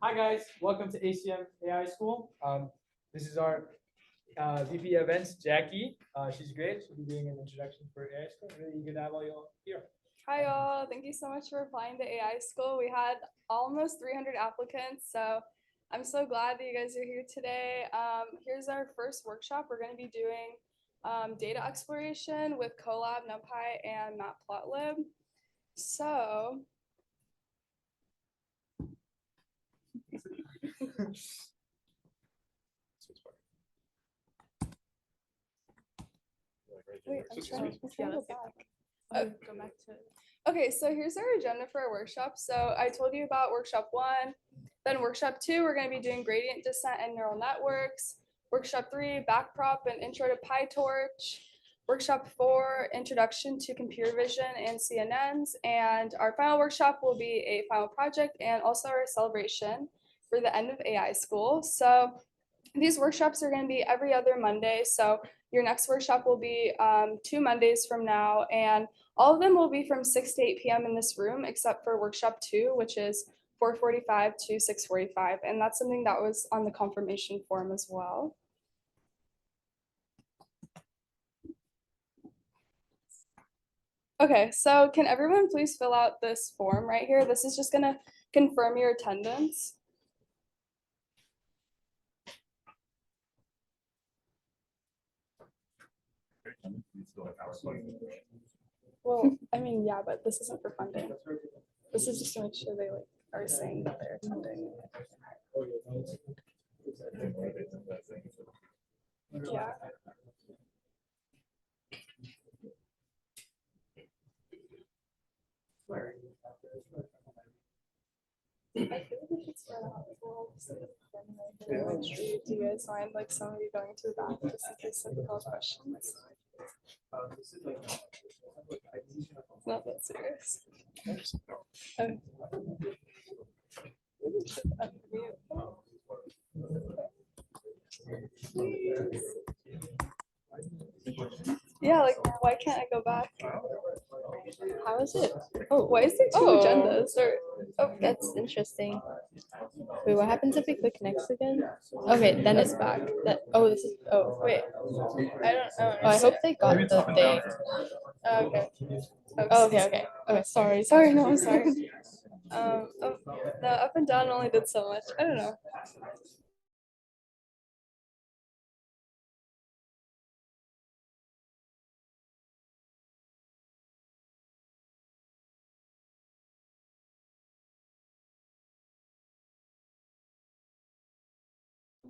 Hi guys, welcome to ACM AI School. This is our VP events, Jackie. She's great. She'll be doing an introduction for AI School. Really good to have all y'all here. Hi all, thank you so much for applying to AI School. We had almost 300 applicants, so I'm so glad that you guys are here today. Here's our first workshop. We're going to be doing data exploration with Colab, Numpy, and Matplotlib. So wait, go back to it. Okay, so here's our agenda for our workshop. So I told you about workshop 1, then workshop 2, we're going to be doing gradient descent and neural networks. Workshop 3, backprop and intro to PyTorch. Workshop 4, introduction to computer vision and CNNs. And our final workshop will be a final project and also our celebration for the end of AI school. So these workshops are going to be every other Monday. So your next workshop will be 2 Mondays from now, and all of them will be from 6 to 8 p.m. in this room, except for workshop 2, which is 4:45 to 6:45, and that's something that was on the confirmation form as well. Okay, so can everyone please fill out this form right here? This is just going to confirm your attendance. Well, I mean, yeah, but this isn't for funding. This is just to make sure they are saying that they're attending. Yeah. I feel like we should start out with a little do you guys mind some of you going to the back just in case somebody has questions? It's not that serious. Okay. Yeah, why can't I go back? How is it? Oh, why is there 2 agendas? Oh, that's interesting. Wait, what happens if we click next again? Okay, then it's back. This is. Oh, wait. I don't know. Oh, I hope they got the thing. Okay. Okay. Sorry. No, I'm sorry. The up and down only did so much. I don't know.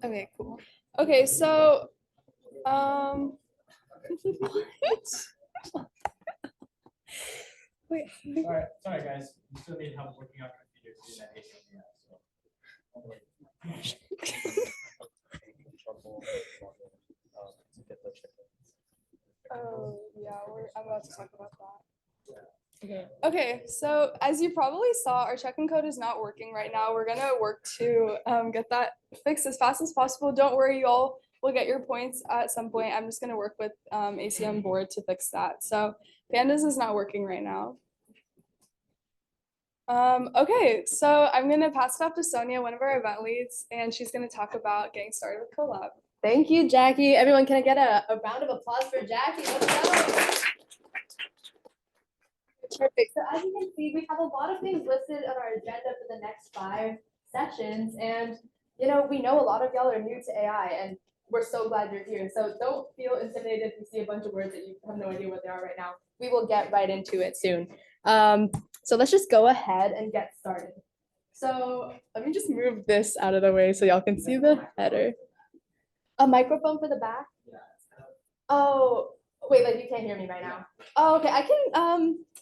Okay, cool. Okay, so wait. Sorry guys. We still need help working out computers in that ACM Oh yeah, I'm about to talk about that. Okay, so as you probably saw, our check-in code is not working right now. We're gonna work to get that fixed as fast as possible. Don't worry, you all will get your points at some point. I'm just gonna work with ACM board to fix that. So Pandas is not working right now. Okay, so I'm gonna pass it off to Sonia, one of our event leads, and she's gonna talk about getting started with Colab. Thank you, Jackie. Everyone, can I get a round of applause for Jackie? Let's go. Perfect. So as you can see, we have a lot of things listed on our agenda for the next 5 sessions. And, we know a lot of y'all are new to AI, and we're so glad you're here. So don't feel intimidated if you see a bunch of words that you have no idea what they are right now. We will get right into it soon. So let's just go ahead and get started. So let me just move this out of the way so y'all can see the header. A microphone for the back? Oh, wait, you can't hear me right now. Oh, okay, I can,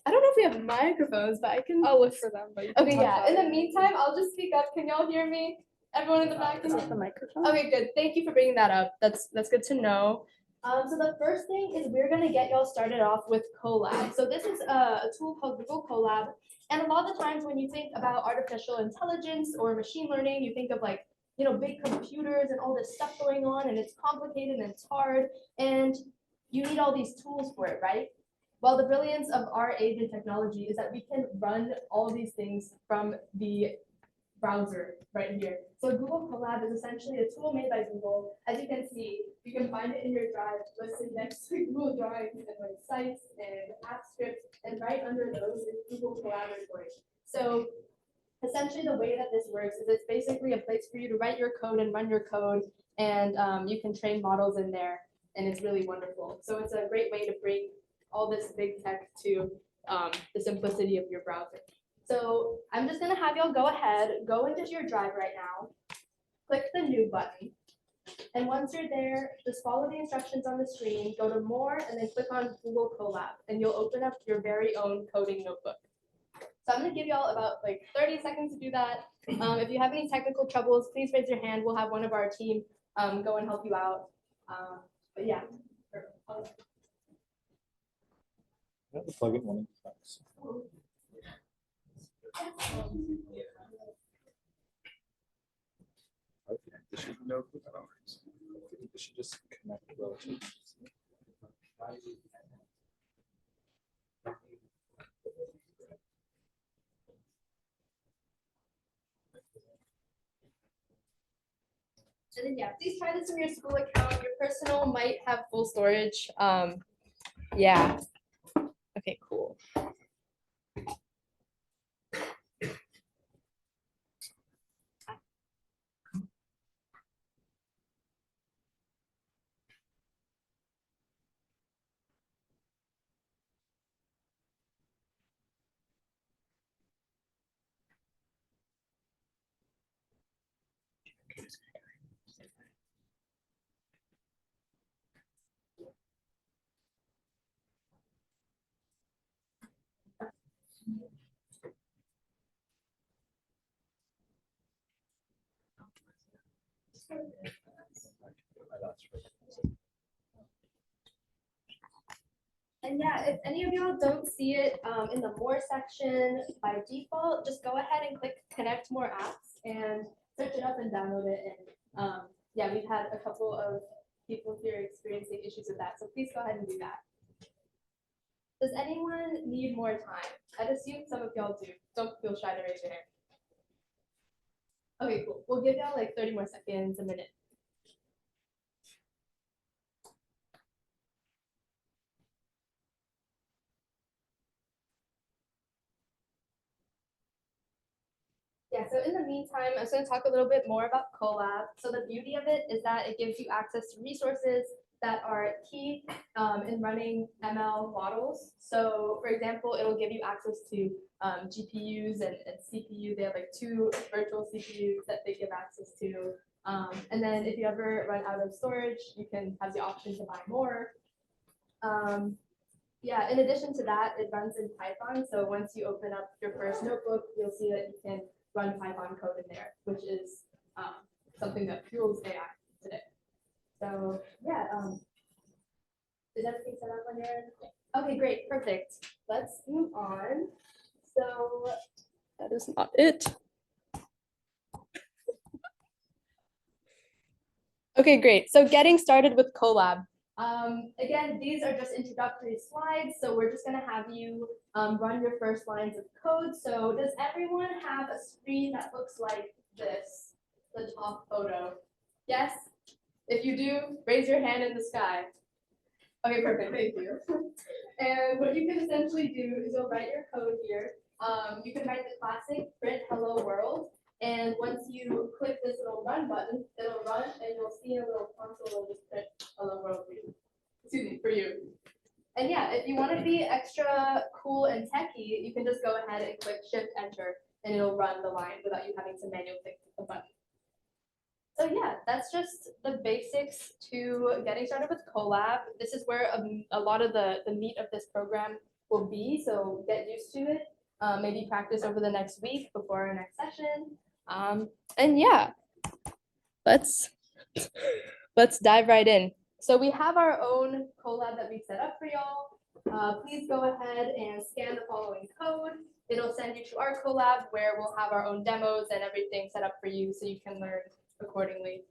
I don't know if we have microphones, but I'll look for them. But okay, yeah, in the meantime, I'll just speak up. Can y'all hear me? Everyone in the back? Is it the microphone? Okay, good. Thank you for bringing that up. That's good to know. So the first thing is we're gonna get y'all started off with Colab. So this is a tool called Google Colab. And a lot of the times when you think about artificial intelligence or machine learning, you think of big computers and all this stuff going on, and it's complicated and it's hard, and you need all these tools for it, right? Well, the brilliance of our age and technology is that we can run all these things from the browser right here. So Google Colab is essentially a tool made by Google. As you can see, you can find it in your drive listed next to Google Drive and like sites and app scripts, and right under those is Google Collaboratory. So essentially the way that this works is it's basically a place for you to write your code and run your code, and you can train models in there, and it's really wonderful. So it's a great way to bring all this big tech to the simplicity of your browser. So I'm just gonna have y'all go ahead, go into your drive right now, click the new button. And once you're there, just follow the instructions on the screen, go to more, and then click on Google Colab, and you'll open up your very own coding notebook. So I'm gonna give y'all about like 30 seconds to do that. If you have any technical troubles, please raise your hand. We'll have one of our team go and help you out. But yeah. Plug in one. Okay, this should know who that is. This should just connect relatively. And then yeah, please try this in your school account. Your personal might have full storage. Yeah. Okay, cool. And yeah, if any of y'all don't see it in the more section by default, just go ahead and click connect more apps and search it up and download it. And yeah, we've had a couple of people here experiencing issues with that. So please go ahead and do that. Does anyone need more time? I'd assume some of y'all do. Don't feel shy to raise your hand. Okay, cool. We'll give y'all like 30 more seconds, a minute. Yeah, so in the meantime, I'm just going to talk a little bit more about Colab. So the beauty of it is that it gives you access to resources that are key in running ML models. So for example, it'll give you access to GPUs and CPU. They have like 2 virtual CPUs that they give access to. And then if you ever run out of storage, you can have the option to buy more. Yeah, in addition to that, it runs in Python. So once you open up your first notebook, you'll see that you can run Python code in there, which is something that fuels AI today. So yeah, is everything set up on your end? Okay, great, perfect. Let's move on. So that is not it. Okay, great. So getting started with Colab. Again, these are just introductory slides, so we're just going to have you run your first lines of code. So does everyone have a screen that looks like this, the top photo? Yes? If you do, raise your hand in the sky. Okay, perfect, thank you. And what you can essentially do is you'll write your code here. You can write the classic print hello world. And once you click this little run button, it'll run and you'll see a little console of just print hello world for you. Excuse me, for you. And yeah, if you want to be extra cool and techy, you can just go ahead and click Shift Enter and it'll run the line without you having to manually click the button. So yeah, that's just the basics to getting started with Colab. This is where a lot of the meat of this program will be, so get used to it. Maybe practice over the next week before our next session. And yeah, let's dive right in. So we have our own Colab that we set up for y'all. Please go ahead and scan the following code. It'll send you to our Colab where we'll have our own demos and everything set up for you so you can learn accordingly.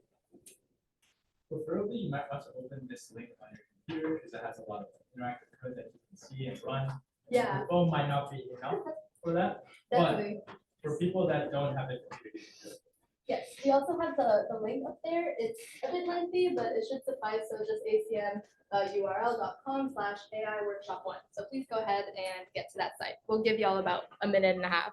Preferably, you might want to open this link on your computer because it has a lot of interactive code that you can see and run. Yeah. Your phone might not be enough for that. Definitely. for people that don't have it. Yes, we also have the link up there. It's a bit lengthy, but it should suffice. So just acm.url.com/AI workshop 1. So please go ahead and get to that site. We'll give you all about a minute and a half.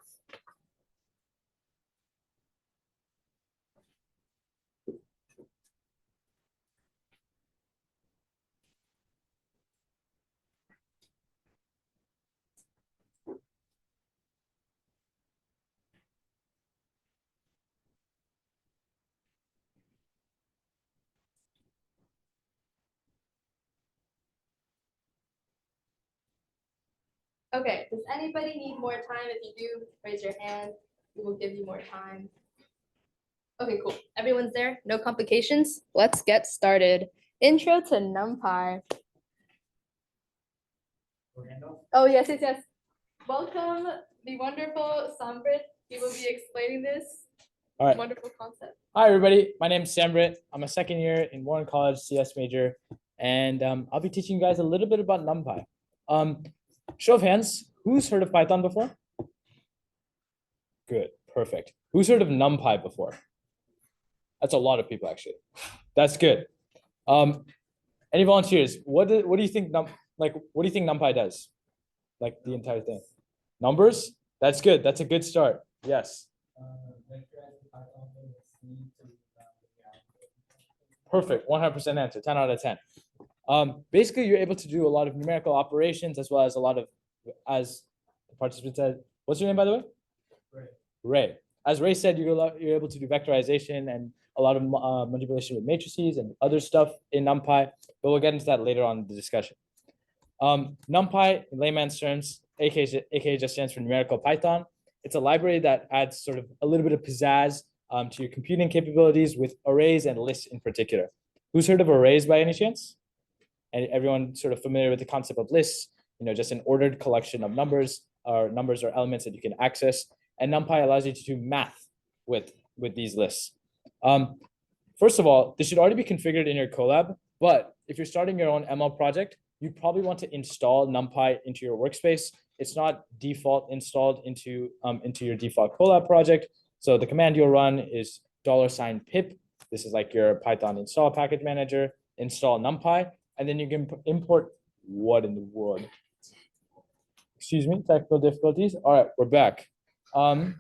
Okay, does anybody need more time? If you do, raise your hand. We will give you more time. Okay, cool. Everyone's there? No complications? Let's get started. Intro to NumPy. Oh, yes, yes, yes. Welcome, the wonderful Samrit. He will be explaining this All right. wonderful concept. Hi, everybody. My name's Samrit. I'm a second year in Warren College CS major, and I'll be teaching you guys a little bit about NumPy. Show of hands, who's heard of Python before? Good, perfect. Who's heard of NumPy before? That's a lot of people, actually. That's good. Any volunteers? What do you think what do you think NumPy does? Like the entire thing? Numbers? That's good. That's a good start. Yes. Perfect. 100% answer. 10 out of 10. Basically, you're able to do a lot of numerical operations as well as a lot of, as the participant said, what's your name, by the way? Ray. As Ray said, you're able to do vectorization and a lot of manipulation with matrices and other stuff in NumPy, but we'll get into that later on in the discussion. NumPy, in layman's terms, aka just stands for numerical Python. It's a library that adds sort of a little bit of pizzazz to your computing capabilities with arrays and lists in particular. Who's heard of arrays by any chance? And everyone sort of familiar with the concept of lists, just an ordered collection of numbers or elements that you can access. And NumPy allows you to do math with these lists. First of all, this should already be configured in your Colab, but if you're starting your own ML project, you probably want to install NumPy into your workspace. It's not default installed into your default Colab project. So the command you'll run is $pip. This is like your Python install package manager, install NumPy, and then you can import what in the world? Excuse me, technical difficulties. All right, we're back. You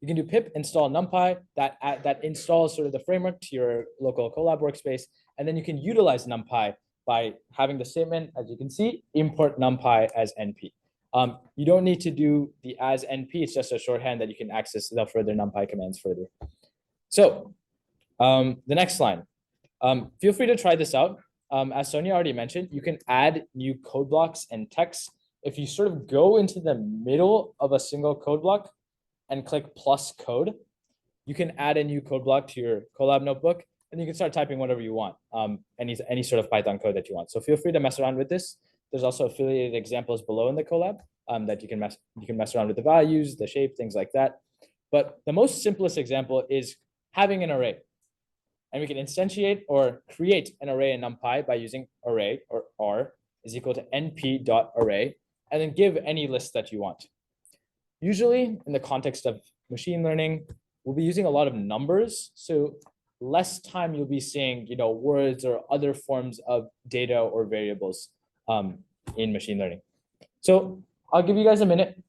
can do pip install NumPy that installs sort of the framework to your local Colab workspace, and then you can utilize NumPy by having the statement, as you can see, import NumPy as NP. You don't need to do the as NP, it's just a shorthand that you can access the further NumPy commands further. So the next line, feel free to try this out. As Sonia already mentioned, you can add new code blocks and text. If you sort of go into the middle of a single code block and click plus code, you can add a new code block to your Colab notebook, and you can start typing whatever you want, any sort of Python code that you want. So feel free to mess around with this. There's also affiliated examples below in the Colab that you can mess around with the values, the shape, things like that. But the most simplest example is having an array. And we can instantiate or create an array in NumPy by using array, or R is equal to np.array, and then give any list that you want. Usually in the context of machine learning, we'll be using a lot of numbers. So less time you'll be seeing, words or other forms of data or variables in machine learning. So I'll give you guys a minute,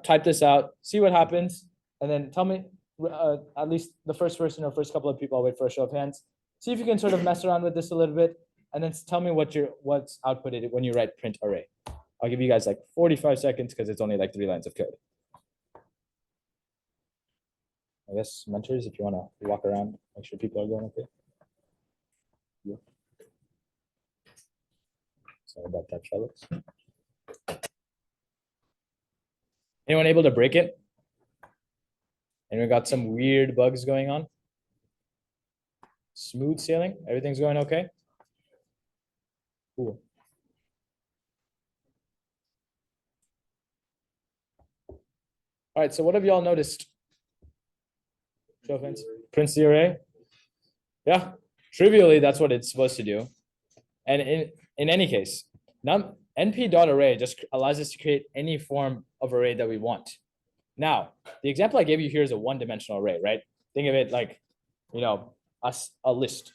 type this out, see what happens, and then tell me, at least the first person or first couple of people, I'll wait for a show of hands. See if you can sort of mess around with this a little bit, and then tell me what's outputted when you write print array. I'll give you guys like 45 seconds because it's only like 3 lines of code. I guess mentors, if you want to walk around, make sure people are going okay. Yeah. Sorry about that, fellas. Anyone able to break it? Anyone got some weird bugs going on? Smooth sailing? Everything's going okay? Cool. All right, so what have y'all noticed? Show of hands. Prints the array. Yeah, trivially, that's what it's supposed to do. And in any case, np.array just allows us to create any form of array that we want. Now, the example I gave you here is a one-dimensional array, right? Think of it like, you know, a list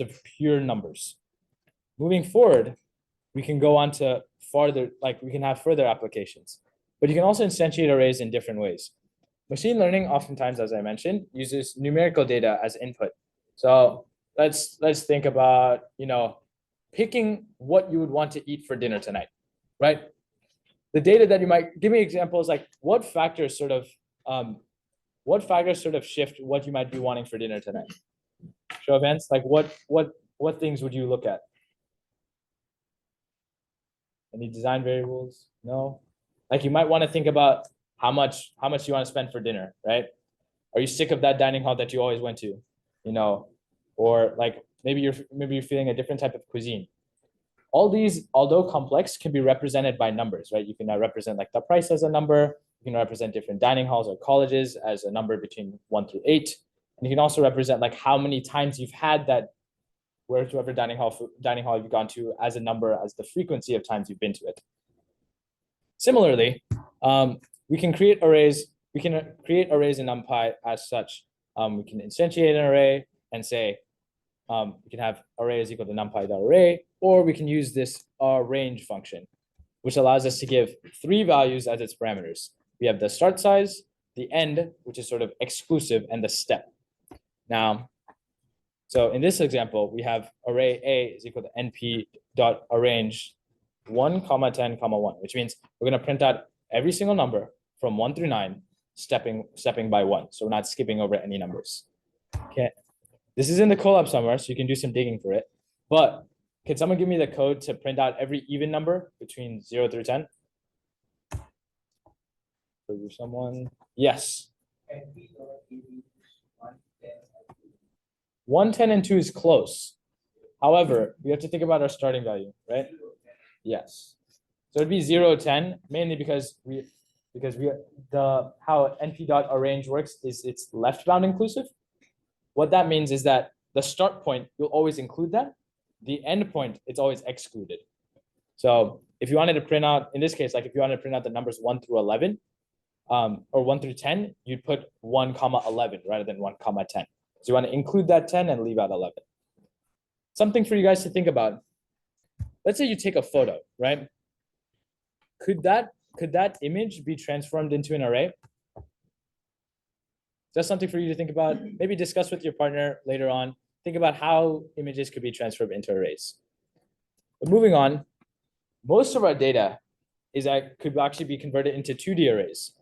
of pure numbers. Moving forward, we can go on to farther, like we can have further applications, but you can also instantiate arrays in different ways. Machine learning oftentimes, as I mentioned, uses numerical data as input. So let's think about, you know, picking what you would want to eat for dinner tonight, right? The data that you might give me examples like what factors sort of shift what you might be wanting for dinner tonight? Show of hands, like what things would you look at? Any design variables? No. Like you might want to think about how much you want to spend for dinner, right? Are you sick of that dining hall that you always went to? You know, or like maybe you're feeling a different type of cuisine. All these, although complex, can be represented by numbers, right? You can now represent like the price as a number. You can represent different dining halls or colleges as a number between 1 through 8. And you can also represent like how many times you've had that wherever dining hall you've gone to as a number as the frequency of times you've been to it. Similarly, we can create arrays. We can create arrays in NumPy as such. We can instantiate an array and say, we can have array is equal to numpy.array, or we can use this range function, which allows us to give 3 values as its parameters. We have the start size, the end, which is sort of exclusive, and the step. Now, so in this example, we have array A is equal to np.arrange 1, 10, 1, which means we're going to print out every single number from 1 through 9, stepping by 1. So we're not skipping over any numbers. Okay. This is in the Colab somewhere, so you can do some digging for it. But can someone give me the code to print out every even number between 0 through 10? Someone? Yes. 1, 10, and 2 is close. However, we have to think about our starting value, right? Yes. So it'd be 0, 10, mainly because how np.arrange works is it's left bound inclusive. What that means is that the start point, you'll always include that. The end point, it's always excluded. So if you wanted to print out, in this case, like if you wanted to print out the numbers 1 through 11, or 1 through 10, you'd put 1, 11 rather than 1, 10. So you want to include that 10 and leave out 11. Something for you guys to think about. Let's say you take a photo, right? Could that image be transformed into an array? That's something for you to think about. Maybe discuss with your partner later on. Think about how images could be transferred into arrays. But moving on, most of our data could actually be converted into 2D arrays.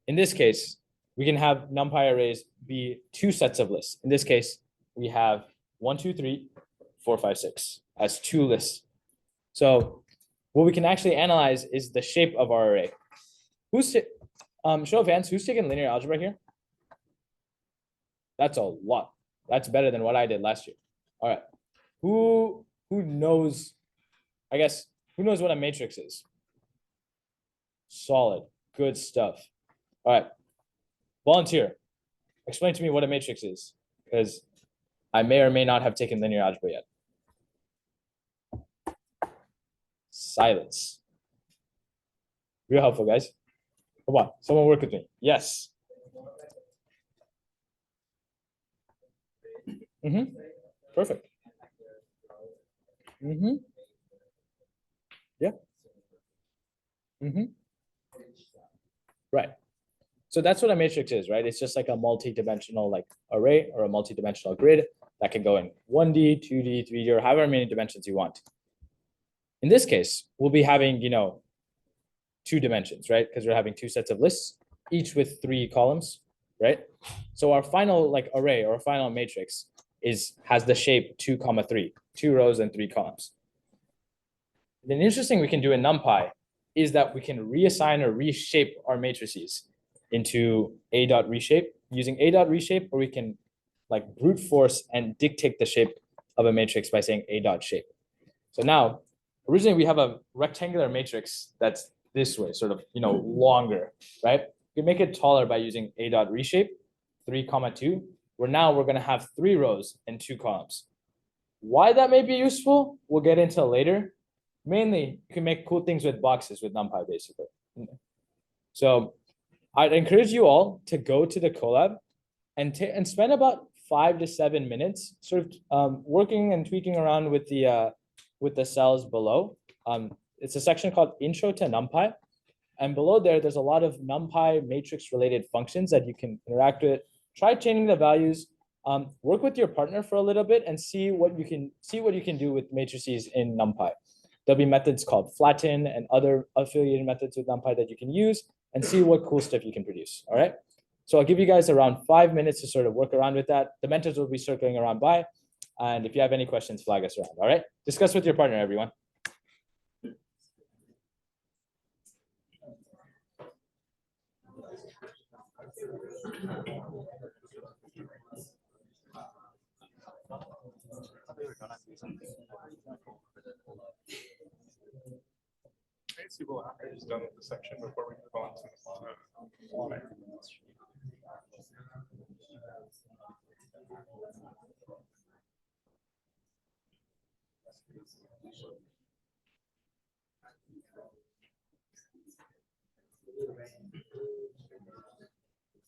In this case, we can have NumPy arrays be 2 sets of lists. In this case, we have 1, 2, 3, 4, 5, 6 as 2 lists. So what we can actually analyze is the shape of our array. Show of hands, who's taking linear algebra here? That's a lot. That's better than what I did last year. All right. Who knows, I guess, who knows what a matrix is? Solid. Good stuff. All right. Volunteer. Explain to me what a matrix is, because I may or may not have taken linear algebra yet. Silence. Real helpful, guys. Come on. Someone work with me. Yes. Perfect. Yeah. Right. So that's what a matrix is, right? It's just like a multi-dimensional like array or a multi-dimensional grid that can go in 1D, 2D, 3D, or however many dimensions you want. In this case, we'll be having, 2 dimensions, right? Because we're having 2 sets of lists, each with 3 columns, right? So our final like array or final matrix has the shape 2, 3, 2 rows and 3 columns. The interesting we can do in NumPy is that we can reassign or reshape our matrices into a.reshape using a.reshape, or we can like brute force and dictate the shape of a matrix by saying a.shape. So now, originally we have a rectangular matrix that's this way, sort of, longer, right? You can make it taller by using a.reshape, 3, 2, where now we're going to have 3 rows and 2 columns. Why that may be useful, we'll get into later. Mainly, you can make cool things with boxes with NumPy, basically. So I'd encourage you all to go to the Colab and spend about 5 to 7 minutes sort of working and tweaking around with the cells below. It's a section called Intro to Numpy. And below there's a lot of NumPy matrix related functions that you can interact with. Try changing the values. Work with your partner for a little bit and see what you can do with matrices in NumPy. There'll be methods called flatten and other affiliated methods with NumPy that you can use and see what cool stuff you can produce. All right. So I'll give you guys around 5 minutes to sort of work around with that. The mentors will be circling around by. And if you have any questions, flag us around. All right. Discuss with your partner, everyone. I see what I just done with the section before we move on to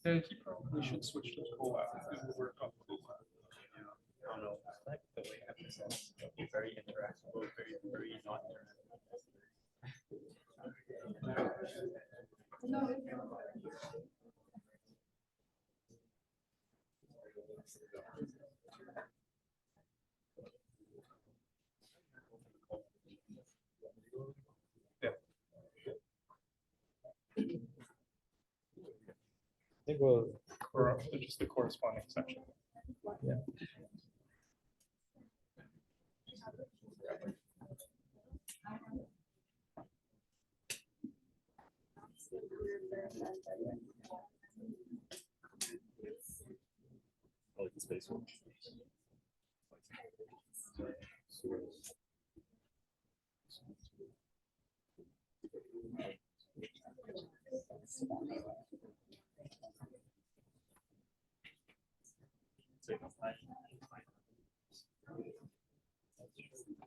yeah, he probably should switch to Colab and work on Colab. I don't know. I like the way episodes be very interactive, very not I think we'll Or just the corresponding section. Yeah. I like the space one.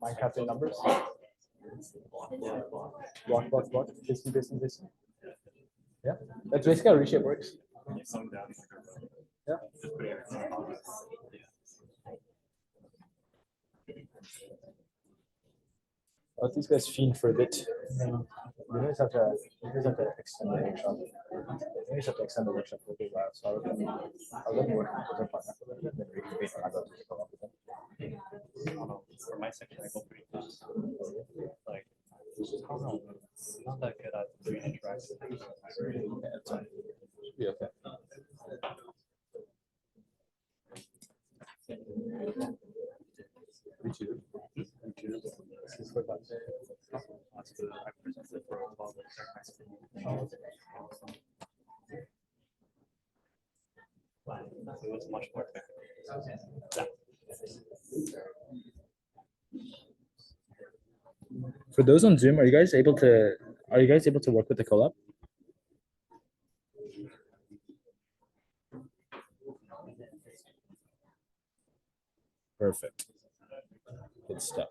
Minecraft in numbers. Block. This. Yeah. That's basically how reshape works. Yeah. Oh, these guys fiend for a bit. You guys have to extend the workshop. You guys have to extend the workshop for a bit while. So I'll let you work with their partner for a little bit, then we can basically have those go up with them. I don't know. For my section, I go pretty fast. Like, I don't know. Not that good at doing interactive things. Yeah, it's fine. Should be okay. YouTube. This is for that. That's good. I presented for a while with their high school. It was much more technical. For those on Zoom, are you guys able to work with the Colab? Perfect. Good stuff.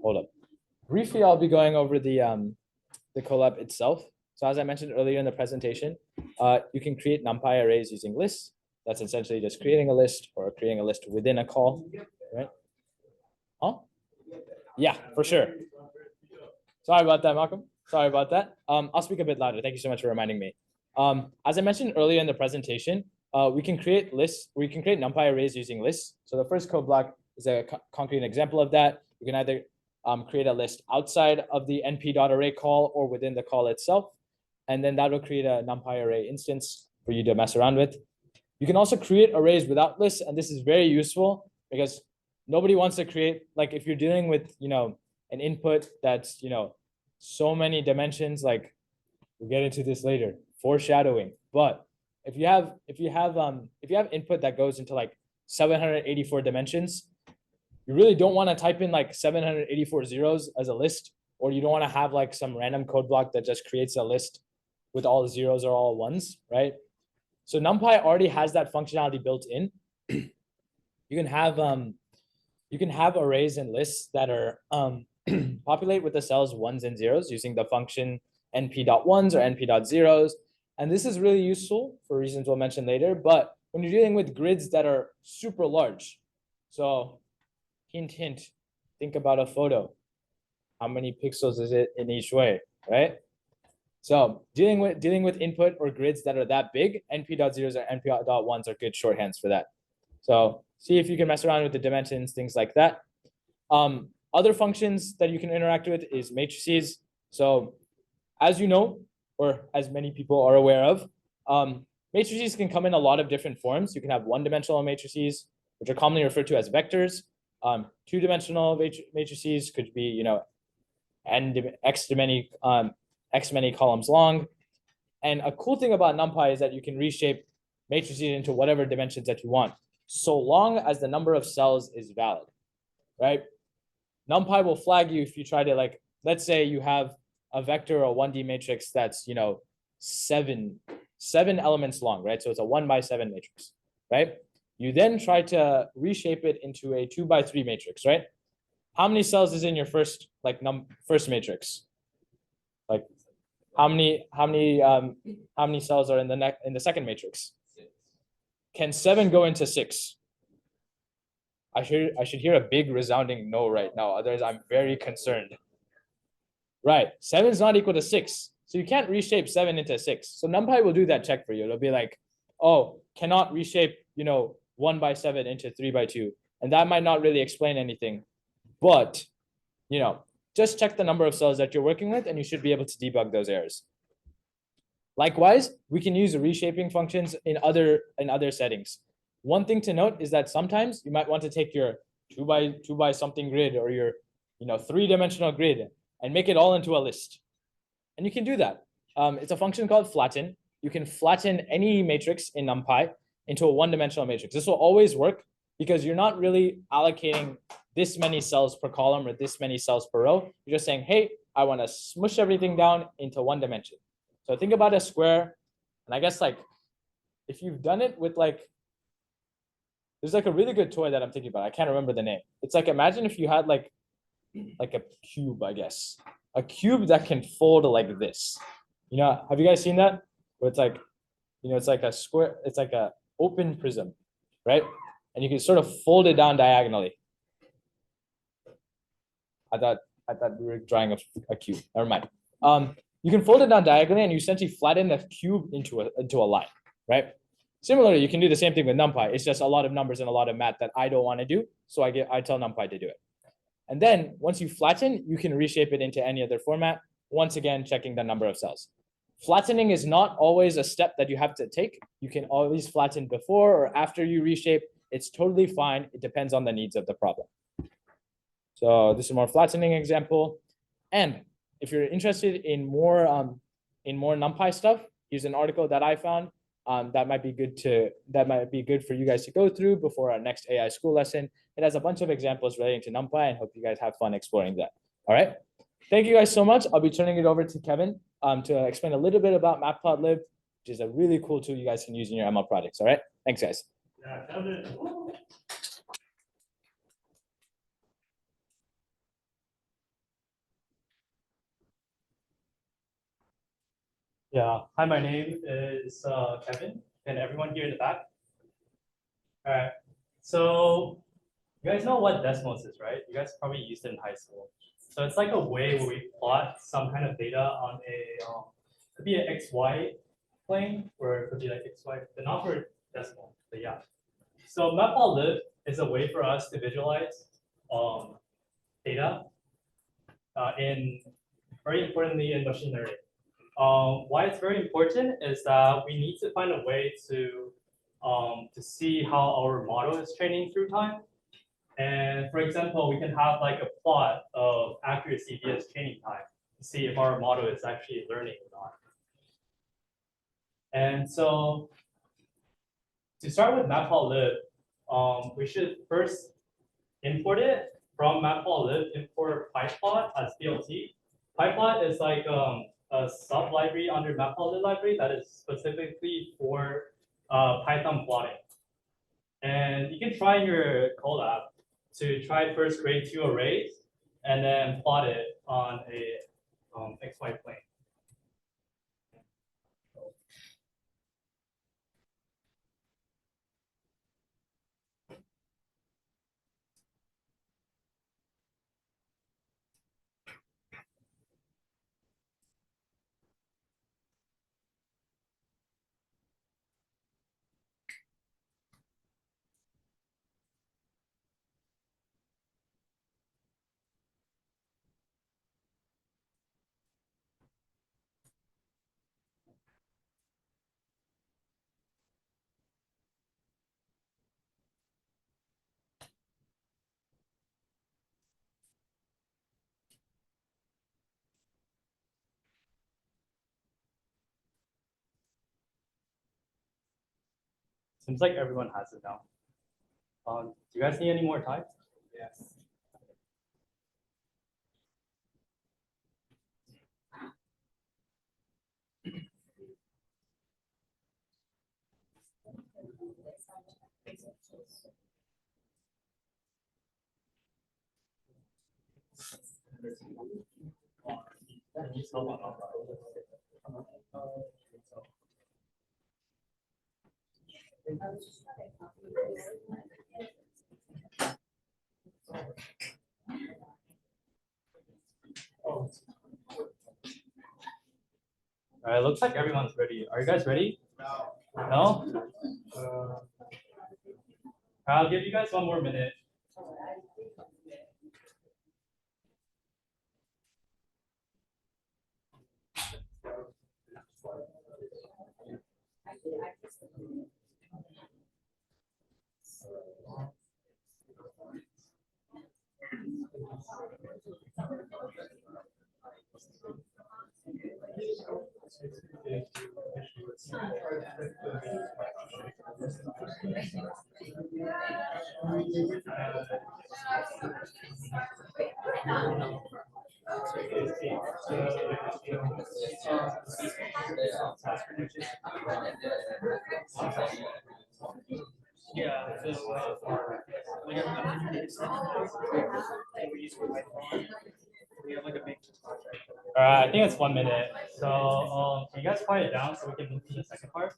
hold up. Briefly, I'll be going over the Colab itself. So as I mentioned earlier in the presentation, you can create NumPy arrays using lists. That's essentially just creating a list or creating a list within a call, right? Huh? Yeah, for sure. Sorry about that, Malcolm. Sorry about that. I'll speak a bit louder. Thank you so much for reminding me. As I mentioned earlier in the presentation, we can create lists. We can create NumPy arrays using lists. So the first code block is a concrete example of that. You can either create a list outside of the np.array call or within the call itself. And then that will create a NumPy array instance for you to mess around with. You can also create arrays without lists. And this is very useful because nobody wants to create, like if you're dealing with, an input that's, so many dimensions, like we'll get into this later, foreshadowing. But if you have input that goes into like 784 dimensions, you really don't want to type in like 784 zeros as a list, or you don't want to have like some random code block that just creates a list with all zeros or all ones, right? So NumPy already has that functionality built in. You can have arrays and lists that are populate with the cells ones and zeros using the function np.ones or np.zeros. And this is really useful for reasons we'll mention later. But when you're dealing with grids that are super large, so hint, hint, think about a photo. How many pixels is it in each way, right? So dealing with input or grids that are that big, np.zeros or np.ones are good shorthands for that. So see if you can mess around with the dimensions, things like that. Other functions that you can interact with is matrices. So as you know, or as many people are aware of, matrices can come in a lot of different forms. You can have one-dimensional matrices, which are commonly referred to as vectors. Two-dimensional matrices could be, x many columns long. And a cool thing about NumPy is that you can reshape matrices into whatever dimensions that you want, so long as the number of cells is valid, right? NumPy will flag you if you try to, like, let's say you have a vector or 1D matrix that's, seven elements long, right? So it's a 1x7 matrix, right? You then try to reshape it into a 2x3 matrix, right? How many cells is in your first matrix? Like, how many cells are in the second matrix? Can 7 go into 6? I should hear a big resounding no right now. Otherwise, I'm very concerned. Right, 7 is not equal to 6, so you can't reshape 7 into 6. So NumPy will do that check for you. It'll be like, oh, cannot reshape 1x7 into 3x2, and that might not really explain anything, but just check the number of cells that you're working with, and you should be able to debug those errors. Likewise, we can use reshaping functions in other settings. One thing to note is that sometimes you might want to take your 2x something grid or your 3-dimensional grid and make it all into a list. And you can do that. It's a function called flatten. You can flatten any matrix in NumPy into a 1-dimensional matrix. This will always work because you're not really allocating this many cells per column or this many cells per row. You're just saying, hey, I want to smush everything down into 1 dimension. So think about a square. And I guess if you've done it with there's a really good toy that I'm thinking about. I can't remember the name. It's imagine if you had like a cube, I guess. A cube that can fold like this. Have you guys seen that? Where it's it's like a square, it's like a open prism, right? And you can sort of fold it down diagonally. I thought we were drawing a cube. Never mind. You can fold it down diagonally and you essentially flatten the cube into a line, right? Similarly, you can do the same thing with NumPy. It's just a lot of numbers and a lot of math that I don't want to do. So I tell NumPy to do it. And then once you flatten, you can reshape it into any other format. Once again, checking the number of cells. Flattening is not always a step that you have to take. You can always flatten before or after you reshape. It's totally fine. It depends on the needs of the problem. So this is a more flattening example. And if you're interested in more NumPy stuff, here's an article that I found that might be good for you guys to go through before our next AI school lesson. It has a bunch of examples relating to NumPy, and hope you guys have fun exploring that. All right. Thank you guys so much. I'll be turning it over to Kevin to explain a little bit about Matplotlib, which is a really cool tool you guys can use in your ML projects. All right. Thanks, guys. Yeah, Kevin. Yeah, hi, my name is Kevin, and everyone here in the back. All right, so you guys know what Desmos is, right? You guys probably used it in high school. So it's like a way where we plot some kind of data on a, could be an XY plane, or it could be like XY, but not for decimal, but yeah. So Matplotlib is a way for us to visualize data in, very importantly, in machine learning. Why it's very important is that we need to find a way to see how our model is training through time. And for example, we can have like a plot of accuracy via training time to see if our model is actually learning or not. And so to start with Matplotlib, we should first import it from Matplotlib, import pyplot as DLT. Pyplot is like a sub library under Matplotlib library that is specifically for Python plotting. And you can try in your Colab to try first create 2 arrays and then plot it on a XY plane. Seems like everyone has it now. Do you guys need any more time? Yes. All right, looks like everyone's ready. Are you guys ready? No? I'll give you guys 1 more minute. Yeah, so we have we have like a big project. All right, I think it's 1 minute. So can you guys quiet down so we can move to the second part?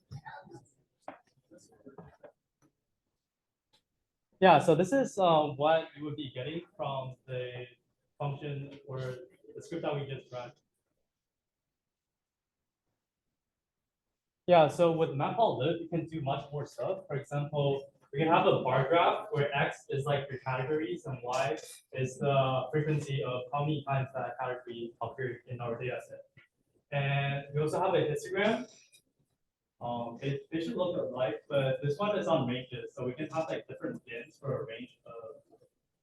Yeah, so this is what you would be getting from the function or the script that we just ran. Yeah, so with Matplotlib, you can do much more stuff. For example, we can have a bar graph where X is like your categories and Y is the frequency of how many times that category occurred in our data set. And we also have a histogram. They should look alike, but this one is on ranges, so we can have like different bins for a range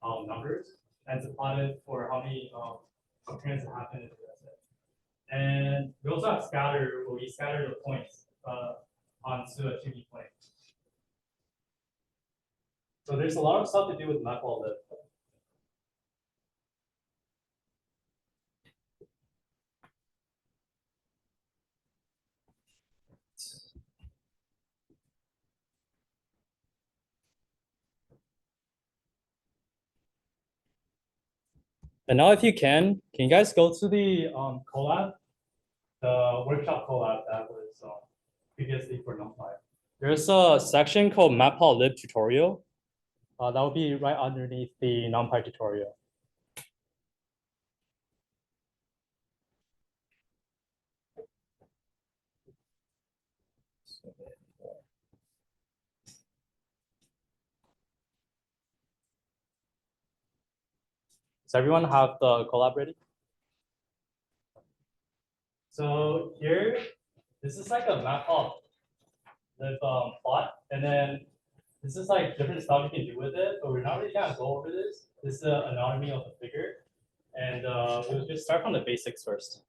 of numbers and to plot it for how many occurrences happen in the data set. And we also have scatter, where we scatter the points onto a 2D plane. So there's a lot of stuff to do with Matplotlib. And now if you can you guys go to the Colab the workshop Colab that was previously for Numpy. There's a section called Matplotlib tutorial. That will be right underneath the Numpy tutorial. Does everyone have the Colab ready? So here, this is like a Matplotlib plot, and then this is like different stuff you can do with it, but we're not really gonna go over this. This is the anatomy of the figure, and we'll just start from the basics first.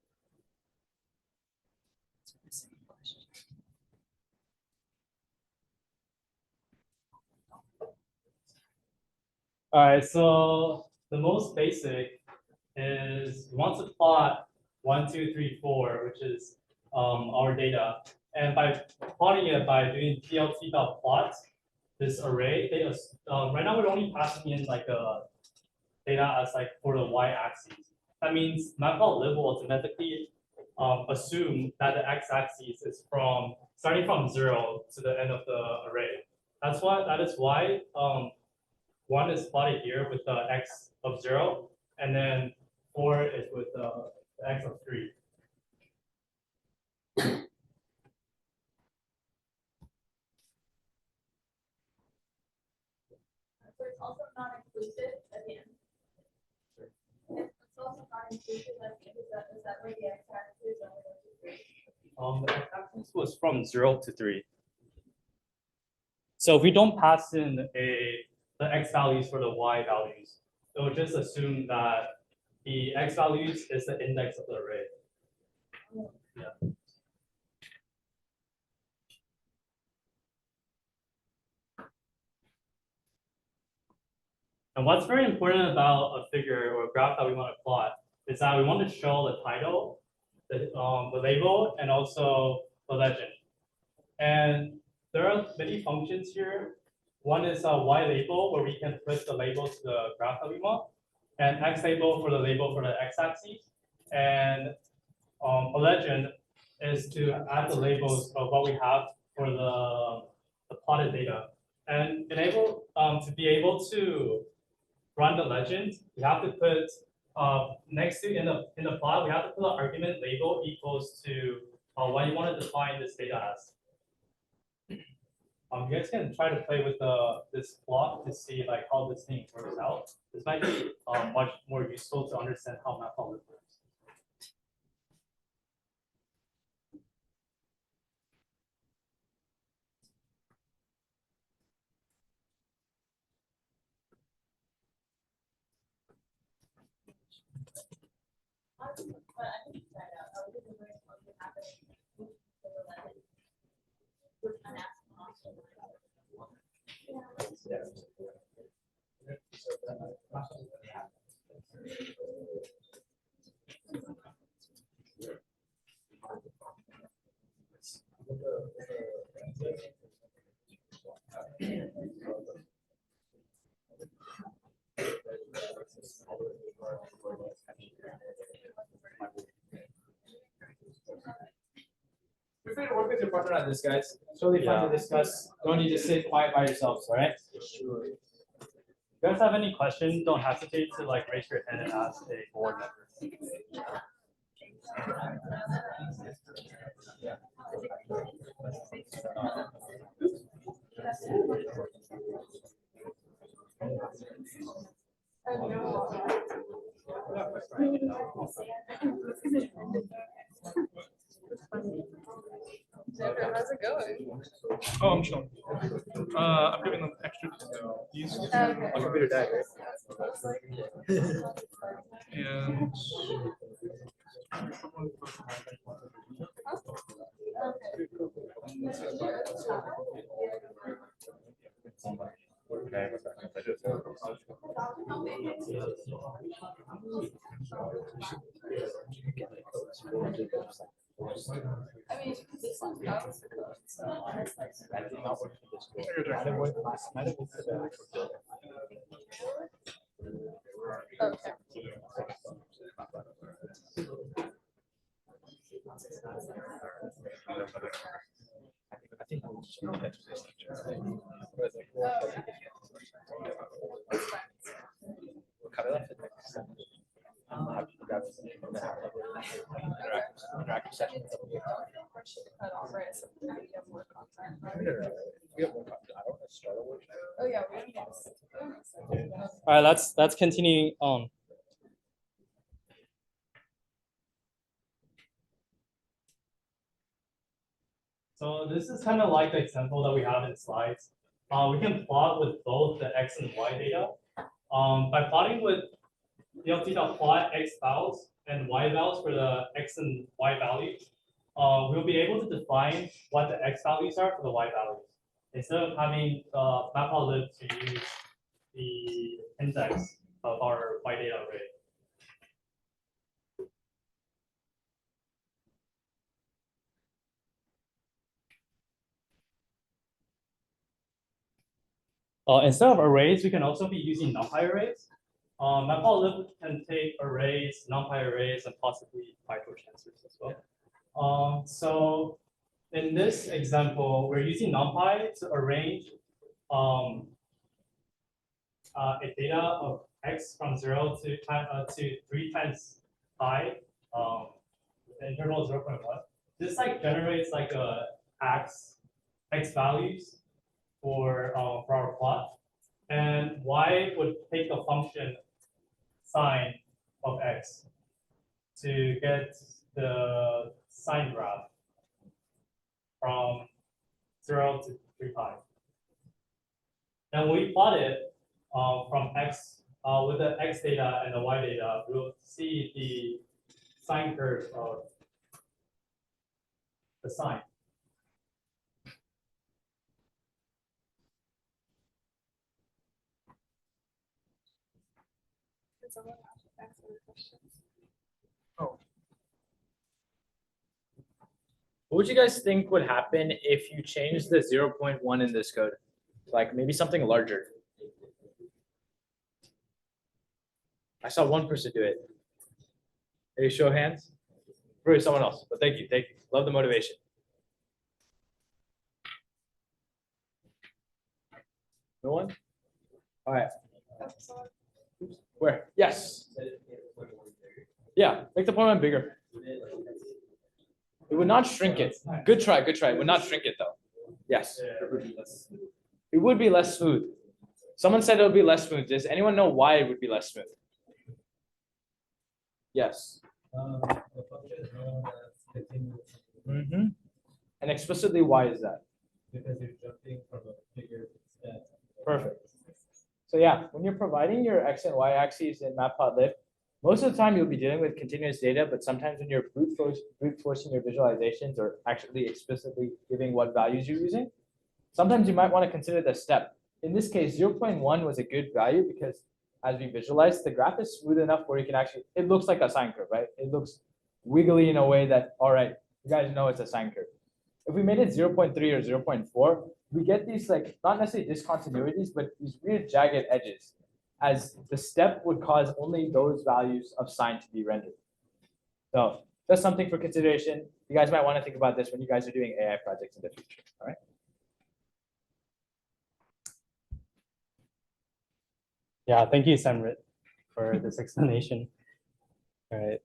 All right, so the most basic is we want to plot 1, 2, 3, 4, which is our data. And by plotting it by doing plt.plot, this array data, right now we're only passing in like a data as like for the y-axis. That means Matplotlib will automatically assume that the x-axis is from starting from 0 to the end of the array. That is why 1 is plotted here with the x of 0, and then 4 is with the x of 3. So it's also not inclusive at the end. It's also not inclusive at the end. Is that where the x-axis is only 1, 2, 3? The x-axis was from 0 to 3. So if we don't pass in the x values for the y values, it will just assume that the x values is the index of the array. Yeah. And what's very important about a figure or a graph that we want to plot is that we want to show the title, the label, and also the legend. And there are many functions here. One is a y label, where we can put the label to the graph that we want, and x label for the label for the x-axis, and a legend is to add the labels of what we have for the plotted data. And to be able to run the legend, we have to put next to in the plot, we have to put an argument label equals to what you want to define this data as. You guys can try to play with this plot to see like how this thing works out. This might be much more useful to understand how Matplotlib works. Feel free to work with your partner on this, guys. It's totally fun to discuss. Don't need to sit quiet by yourselves, all right? Sure. If you guys have any questions, don't hesitate to like raise your hand and ask a board member. How's it going? Oh, I'm chilling. I'm giving them extra keys. Okay. My computer died, right? And I mean, this one goes. Okay. I think we'll just read that to this lecture. We'll cut it off at next session. Have you grab it and then have like interactive session. Cut off, right? So we have more content. We have one copy. I don't want to start a workshop. Oh, yeah. We have All right, let's continue on. So this is kind of like the example that we have in slides. We can plot with both the X and Y data. By plotting with plot X values and Y values for the X and Y values, we'll be able to define what the X values are for the Y values instead of having Matplotlib to use the index of our Y data array. Instead of arrays, we can also be using Numpy arrays. Matplotlib can take arrays, Numpy arrays, and possibly PyTorch answers as well. So in this example, we're using Numpy to arrange a data of x from 0 to 3 times pi, the interval 0.1. This like generates like a x values for our plot, and y would take a function sine of x to get the sine graph from 0 to 3 pi. And we plot it from x with the x data and the y data. We'll see the sine curve of the sine. Can someone ask any questions? What would you guys think would happen if you change the 0.1 in this code? Like maybe something larger. I saw one person do it. Maybe show of hands. Probably someone else, but thank you. Thank you. Love the motivation. No one? All right. Oops. Where? Yes. Yeah, make the point one bigger. It would not shrink it. Good try, good try. It would not shrink it though. Yes. It would be less smooth. Someone said it would be less smooth. Does anyone know why it would be less smooth? Yes. And explicitly, why is that? Because you're jumping from a bigger step. Perfect. So yeah, when you're providing your X and Y axes in Matplotlib, most of the time you'll be dealing with continuous data, but sometimes when you're brute forcing your visualizations or actually explicitly giving what values you're using, sometimes you might want to consider the step. In this case, 0.1 was a good value because as we visualize, the graph is smooth enough where you can actually, it looks like a sine curve, right? It looks wiggly in a way that, all right, you guys know it's a sine curve. If we made it 0.3 or 0.4, we get these like, not necessarily discontinuities, but these weird jagged edges, as the step would cause only those values of sine to be rendered. So that's something for consideration. You guys might want to think about this when you guys are doing AI projects in the future, all right? Yeah, thank you, Samrit, for this explanation. All right.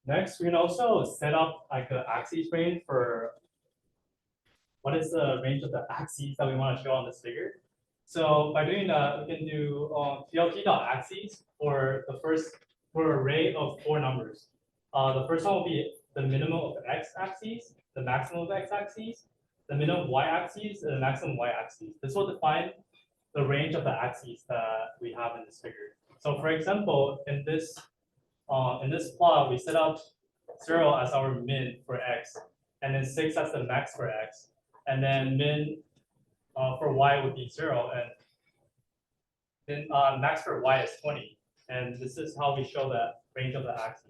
Next, we can also set up like an axis range for what is the range of the axes that we want to show on this figure. So by doing that, we can do plt.axes for the first array of 4 numbers. The first one will be the minimum of the x-axis, the maximum of x-axis, the minimum y-axis, and the maximum y-axis. This will define the range of the axes that we have in this figure. So for example, in this plot, we set up 0 as our min for x, and then 6 as the max for x, and then min for y would be 0, and then max for y is 20. And this is how we show the range of the axes.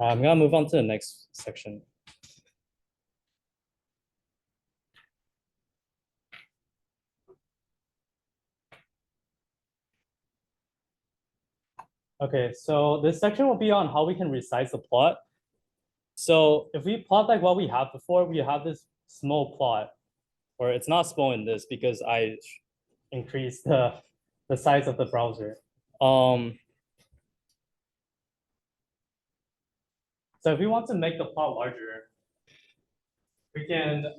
I'm gonna move on to the next section. Okay, so this section will be on how we can resize the plot. So if we plot like what we have before, we have this small plot, or it's not small in this because I increased the size of the browser. So if we want to make the plot larger, we can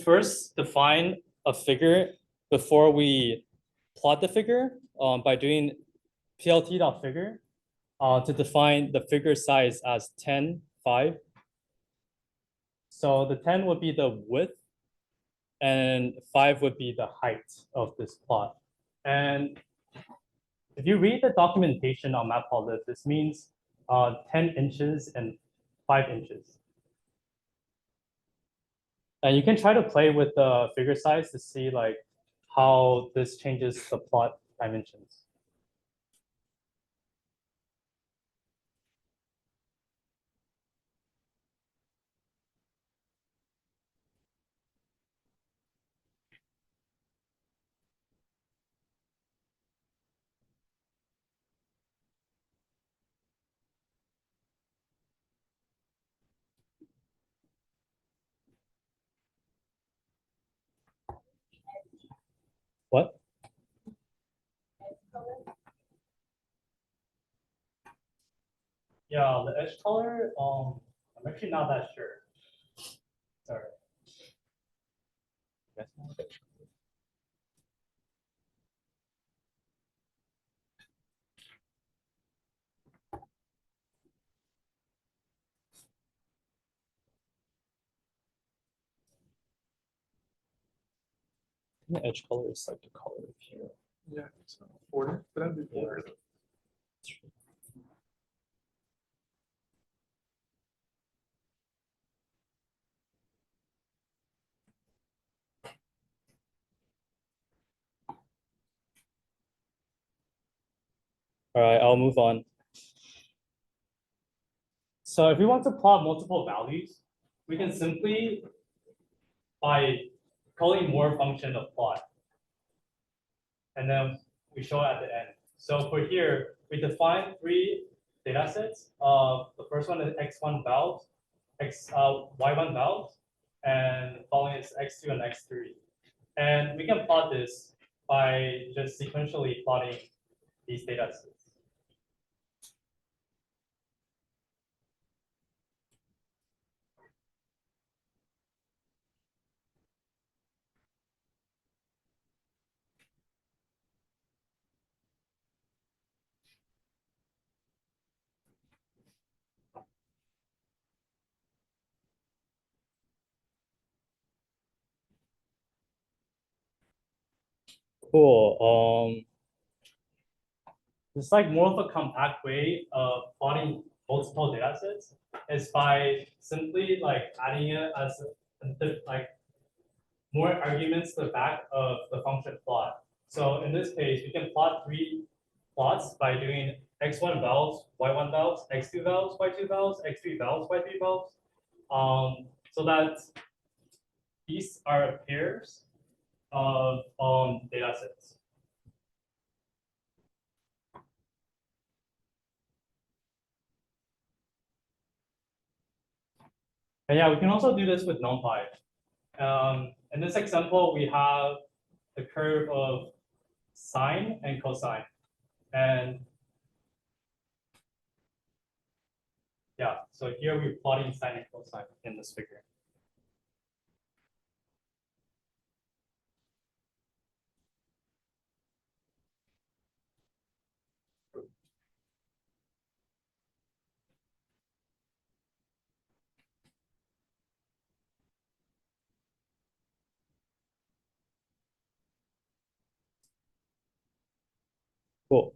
first define a figure before we plot the figure by doing plt.figure to define the figure size as 10, 5. So the 10 would be the width and 5 would be the height of this plot. And if you read the documentation on Matplotlib, this means 10 inches and 5 inches. And you can try to play with the figure size to see like how this changes the plot dimensions. What? Yeah, the edge color, I'm actually not that sure. Sorry. The edge color is like the color here. Yeah, so border, but that'd be border. All right, I'll move on. So if we want to plot multiple values, we can simply, by calling more function of plot, and then we show it at the end. So for here, we define 3 data sets. The first one is x1 values, y1 values, and following is x2 and x3. And we can plot this by just sequentially plotting these data sets. Cool. It's like more of a compact way of plotting multiple data sets is by simply like adding it as like more arguments to the back of the function plot. So in this case, we can plot 3 plots by doing x1 vals, y1 vals, x2 vals, y2 vals, x3 vals, y3 vals. So that these are pairs of data sets. And yeah, we can also do this with Numpy. In this example, we have the curve of sine and cosine. And yeah, so here we're plotting sine and cosine in this figure. Cool.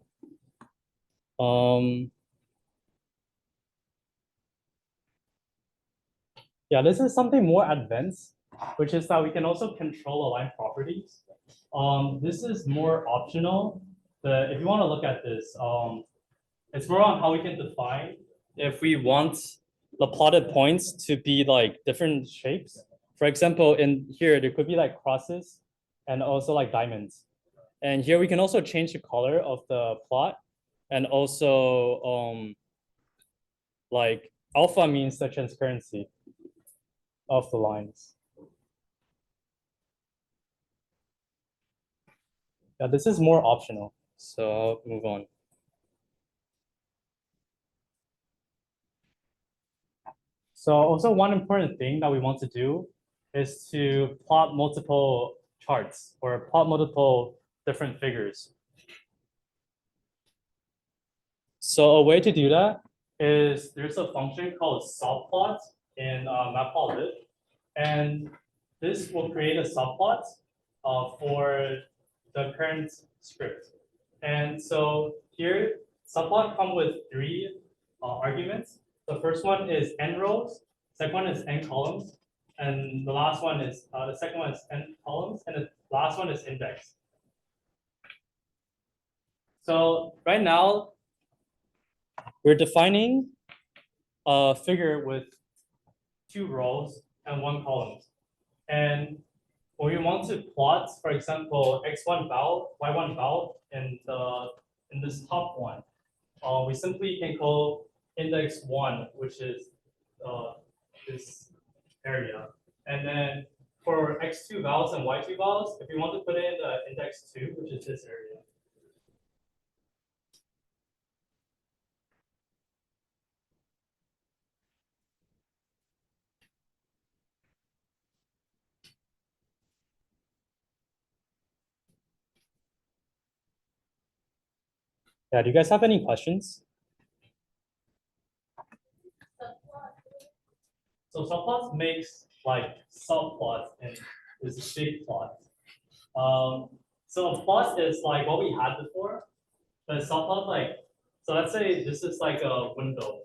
Yeah, this is something more advanced, which is that we can also control align properties. This is more optional, but if you want to look at this, it's more on how we can define if we want the plotted points to be like different shapes. For example, in here, there could be like crosses and also like diamonds. And here we can also change the color of the plot. And also like alpha means the transparency of the lines. Yeah, this is more optional, so I'll move on. So also one important thing that we want to do is to plot multiple charts or plot multiple different figures. So a way to do that is there's a function called subplot in Matplotlib, and this will create a subplot for the current script. And so here, subplot come with three arguments. The first one is n rows, second one is n columns, and the last one is the second one is n columns, and the last one is index. So right now, we're defining a figure with 2 rows and 1 column. And when we want to plot, for example, x1 val, y1 val, and in this top one, we simply can call index 1, which is this area. And then for x2 vowels and y2 vowels, if we want to put in the index 2, which is this area. Yeah, do you guys have any questions? So subplots makes like subplots and this big plot. So a plot is like what we had before, but subplot like, so let's say this is like a window.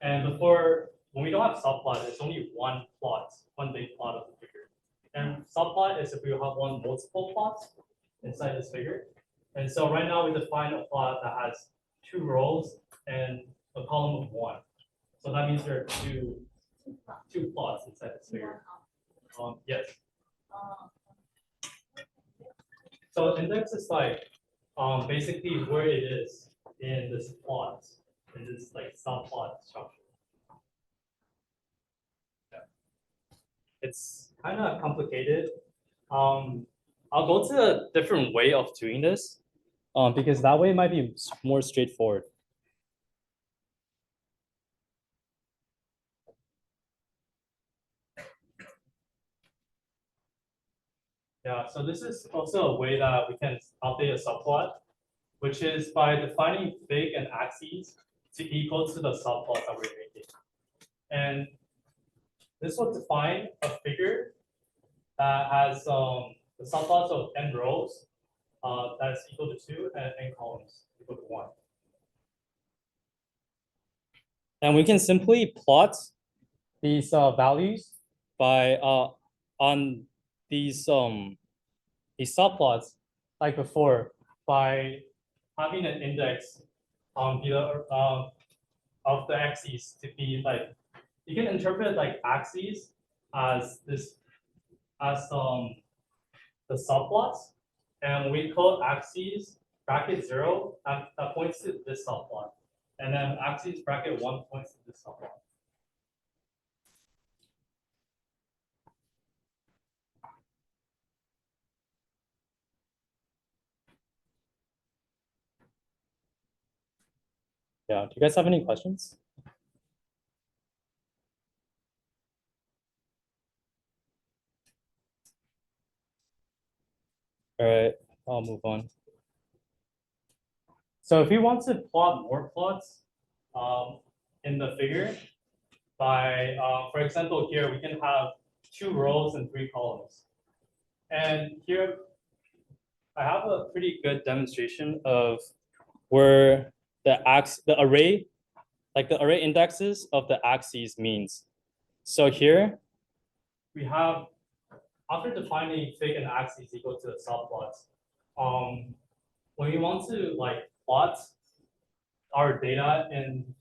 And before, when we don't have subplot, it's only one plot, one big plot of the figure. And subplot is if we have one multiple plots inside this figure. And so right now we define a plot that has 2 rows and a column of 1. So that means there are two plots inside this figure. Yes. So index is like basically where it is in this plot, in this like subplot structure. Yeah. It's kind of complicated. I'll go to a different way of doing this because that way might be more straightforward. Yeah, so this is also a way that we can update a subplot, which is by defining fig and axes to equal to the subplot that we're making. And this will define a figure that has the subplots of n rows that's equal to 2 and n columns equal to 1. And we can simply plot these values by on these subplots like before by having an index of the axes to be like, you can interpret like axes as this as the subplots, and when we call axes bracket 0, that points to this subplot, and then axes bracket 1 points to this subplot. Yeah, do you guys have any questions? All right, I'll move on. So if we want to plot more plots in the figure by, for example, here we can have 2 rows and 3 columns. And here I have a pretty good demonstration of where the array, like the array indexes of the axes means. So here we have, after defining fig and axes equal to the subplots, when we want to like plot our data in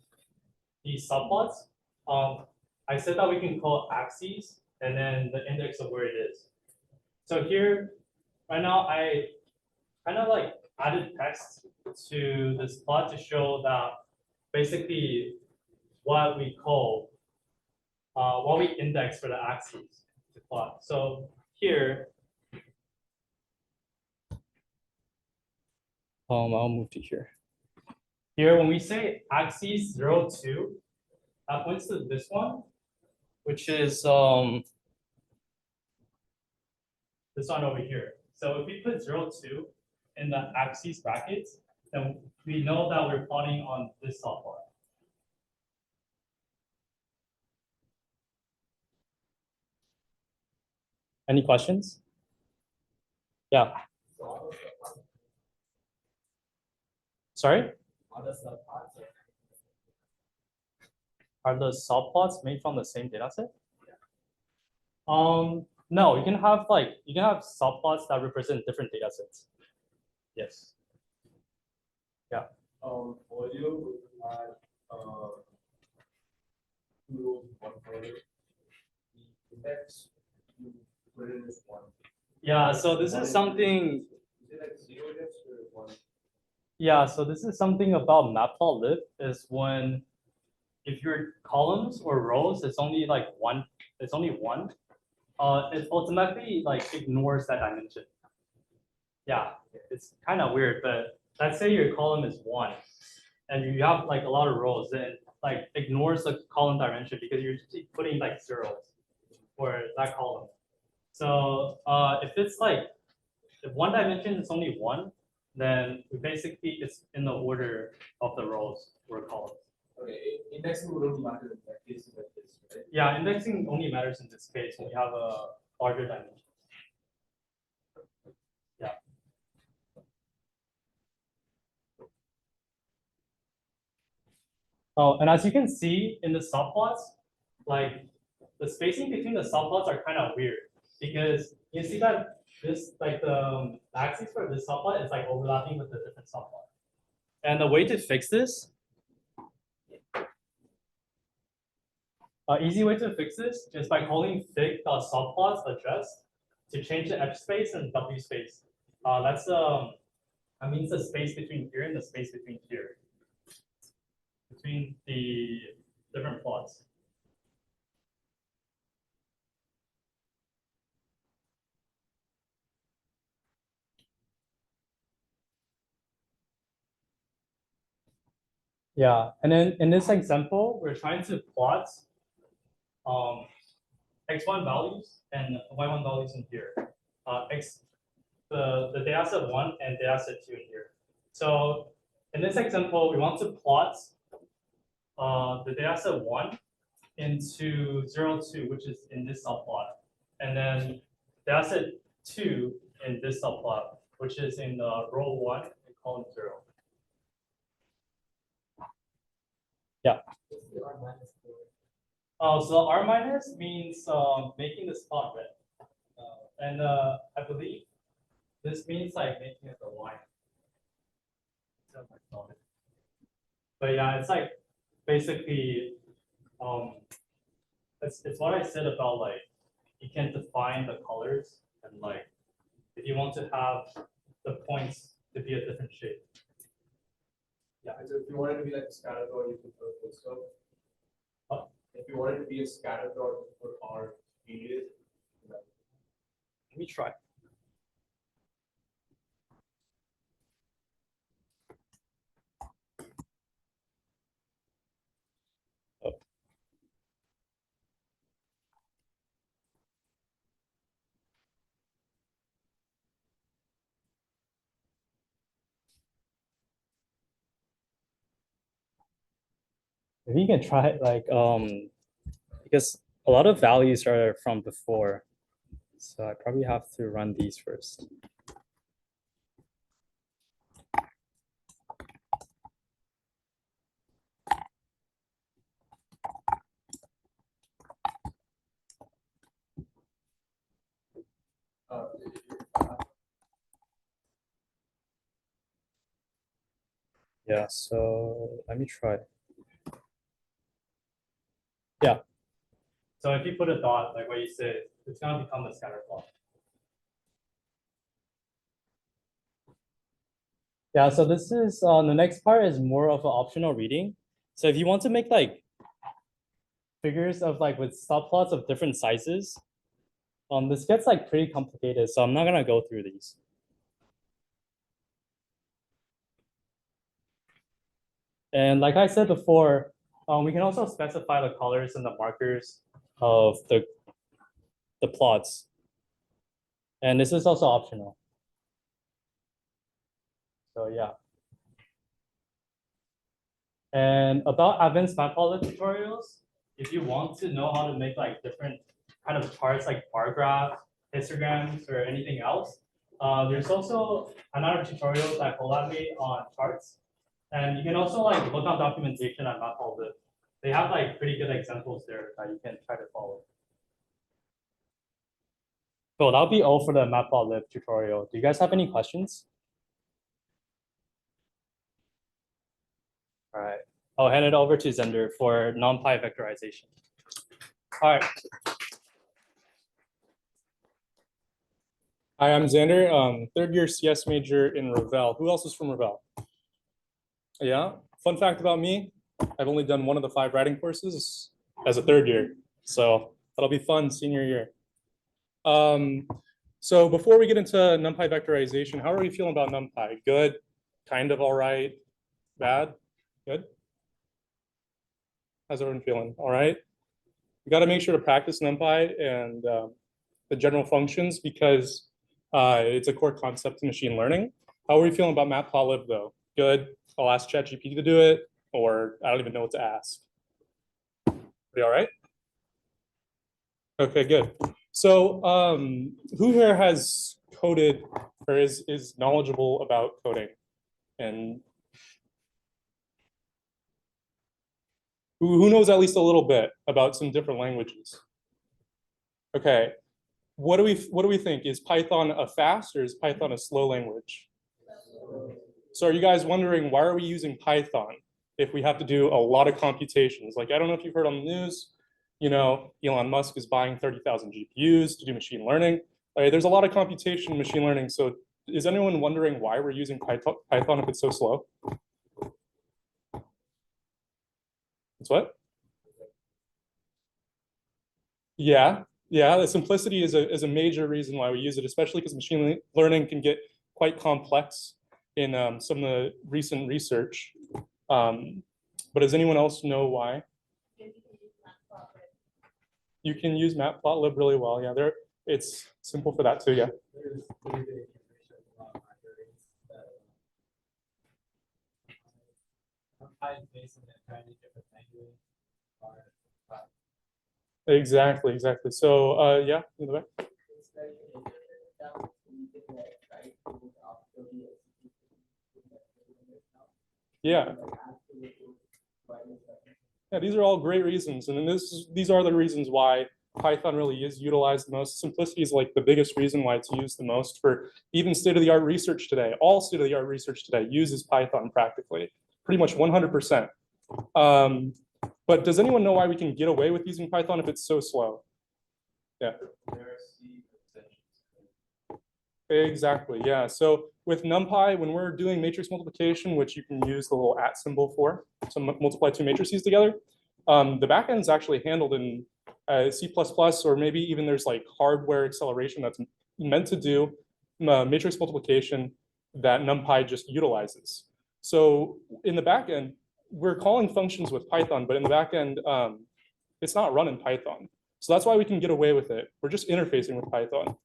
these subplots, I said that we can call axes and then the index of where it is. So here, right now, I kind of like added text to this plot to show that basically what we call, what we index for the axes to plot. So here, I'll move to here. Here, when we say axes 0, 2, that points to this one, which is this one over here. So if we put 0, 2 in the axes brackets, then we know that we're plotting on this subplot. Any questions? Yeah. Sorry? Are the subplots made from the same data set? No, you can have subplots that represent different data sets. Yes. Audio would add, two rows, one color. The index, you put it as one. Yeah, so this is something. Is it like 0 index or 1? Yeah, so this is something about Matplotlib is when if your columns or rows, it's only like one, it's only one, it automatically like ignores that dimension. Yeah, it's kind of weird, but let's say your column is 1 and you have like a lot of rows, then it, like ignores the column dimension because you're just putting like zeros for that column. So if it's like, if one dimension is only 1, then we basically it's in the order of the rows or columns. Okay, indexing would only matter in that case like this, right? Yeah, indexing only matters in this case when we have a larger dimension. Yeah. Oh, and as you can see in the subplots, like the spacing between the subplots are kind of weird because you see that this like the axis for this subplot is like overlapping with the different subplot. And the way to fix this, easy way to fix this is by calling fig.subplots address to change the f space and w space. That's that means the space between here and the space between here, between the different plots. Yeah, and then in this example, we're trying to plot x1 values and y1 values in here. The data set 1 and data set 2 in here. So in this example, we want to plot the data set 1 into 0, 2, which is in this subplot, and then data set 2 in this subplot, which is in row 1 and column 0. Yeah. So R minus means making the spot red. And I believe this means like making it a line. But yeah, it's like basically it's what I said about like you can define the colors and like if you want to have the points to be a different shape. Yeah, so if you want it to be like a scatter plot, you could put full stop. If you want it to be a scatter plot, you put R period. Let me try. Maybe you can try it like because a lot of values are from before, so I probably have to run these first. Yeah, so let me try. Yeah. So if you put a dot, like what you said, it's gonna become a scatter plot. Yeah, so this is the next part is more of an optional reading. So if you want to make like figures of like with stop plots of different sizes, this gets like pretty complicated. So I'm not gonna go through these. And like I said before, we can also specify the colors and the markers of the plots. And this is also optional. So yeah. And about advanced Matplotlib tutorials, if you want to know how to make like different kind of charts like bar graphs, histograms, or anything else, there's also another tutorial that Colab made on charts. And you can also like look on documentation on Matplotlib. They have like pretty good examples there that you can try to follow. So that'll be all for the Matplotlib tutorial. Do you guys have any questions? All right, I'll hand it over to Zender for NumPy vectorization. All right. Hi, I'm Xander, third year CS major in Revell. Who else is from Revell? Yeah, fun fact about me, I've only done one of the 5 writing courses as a third year. So that'll be fun senior year. So before we get into NumPy vectorization, how are we feeling about NumPy? Good, kind of all right, bad, good? How's everyone feeling? All right. You got to make sure to practice NumPy and the general functions because it's a core concept in machine learning. How are we feeling about Matplotlib though? Good. I'll ask ChatGPT to do it, or I don't even know what to ask. Are you all right? Okay, good. So who here has coded or is knowledgeable about coding? And who knows at least a little bit about some different languages? Okay, what do we think? Is Python a fast or is Python a slow language? So are you guys wondering why are we using Python if we have to do a lot of computations? Like, I don't know if you've heard on the news, you know, Elon Musk is buying 30,000 GPUs to do machine learning. There's a lot of computation in machine learning. So is anyone wondering why we're using Python if it's so slow? It's what? Yeah, the simplicity is a major reason why we use it, especially because machine learning can get quite complex in some of the recent research. But does anyone else know why? You can use Matplotlib really well. Yeah, it's simple for that too. Yeah. Exactly. So yeah, in the back. Yeah. Yeah, these are all great reasons. And then these are the reasons why Python really is utilized the most. Simplicity is like the biggest reason why it's used the most for even state-of-the-art research today. All state-of-the-art research today uses Python practically, pretty much 100%. But does anyone know why we can get away with using Python if it's so slow? Yeah. Exactly, yeah. So with NumPy, when we're doing matrix multiplication, which you can use the little @ symbol for to multiply 2 matrices together, the backend is actually handled in C++, or maybe even there's like hardware acceleration that's meant to do matrix multiplication that NumPy just utilizes. So in the backend, we're calling functions with Python, but in the backend, it's not run in Python. So that's why we can get away with it. We're just interfacing with Python.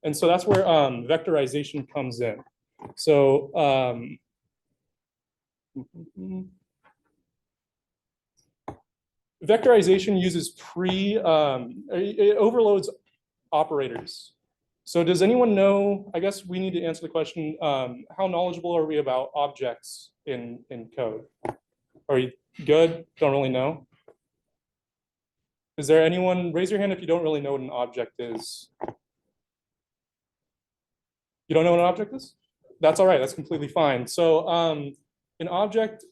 And so that's where vectorization comes in. So vectorization uses it overloads operators. So does anyone know, I guess we need to answer the question, how knowledgeable are we about objects in code? Are you good? Don't really know? Is there anyone, raise your hand if you don't really know what an object is. You don't know what an object is? That's all right, that's completely fine. So an object,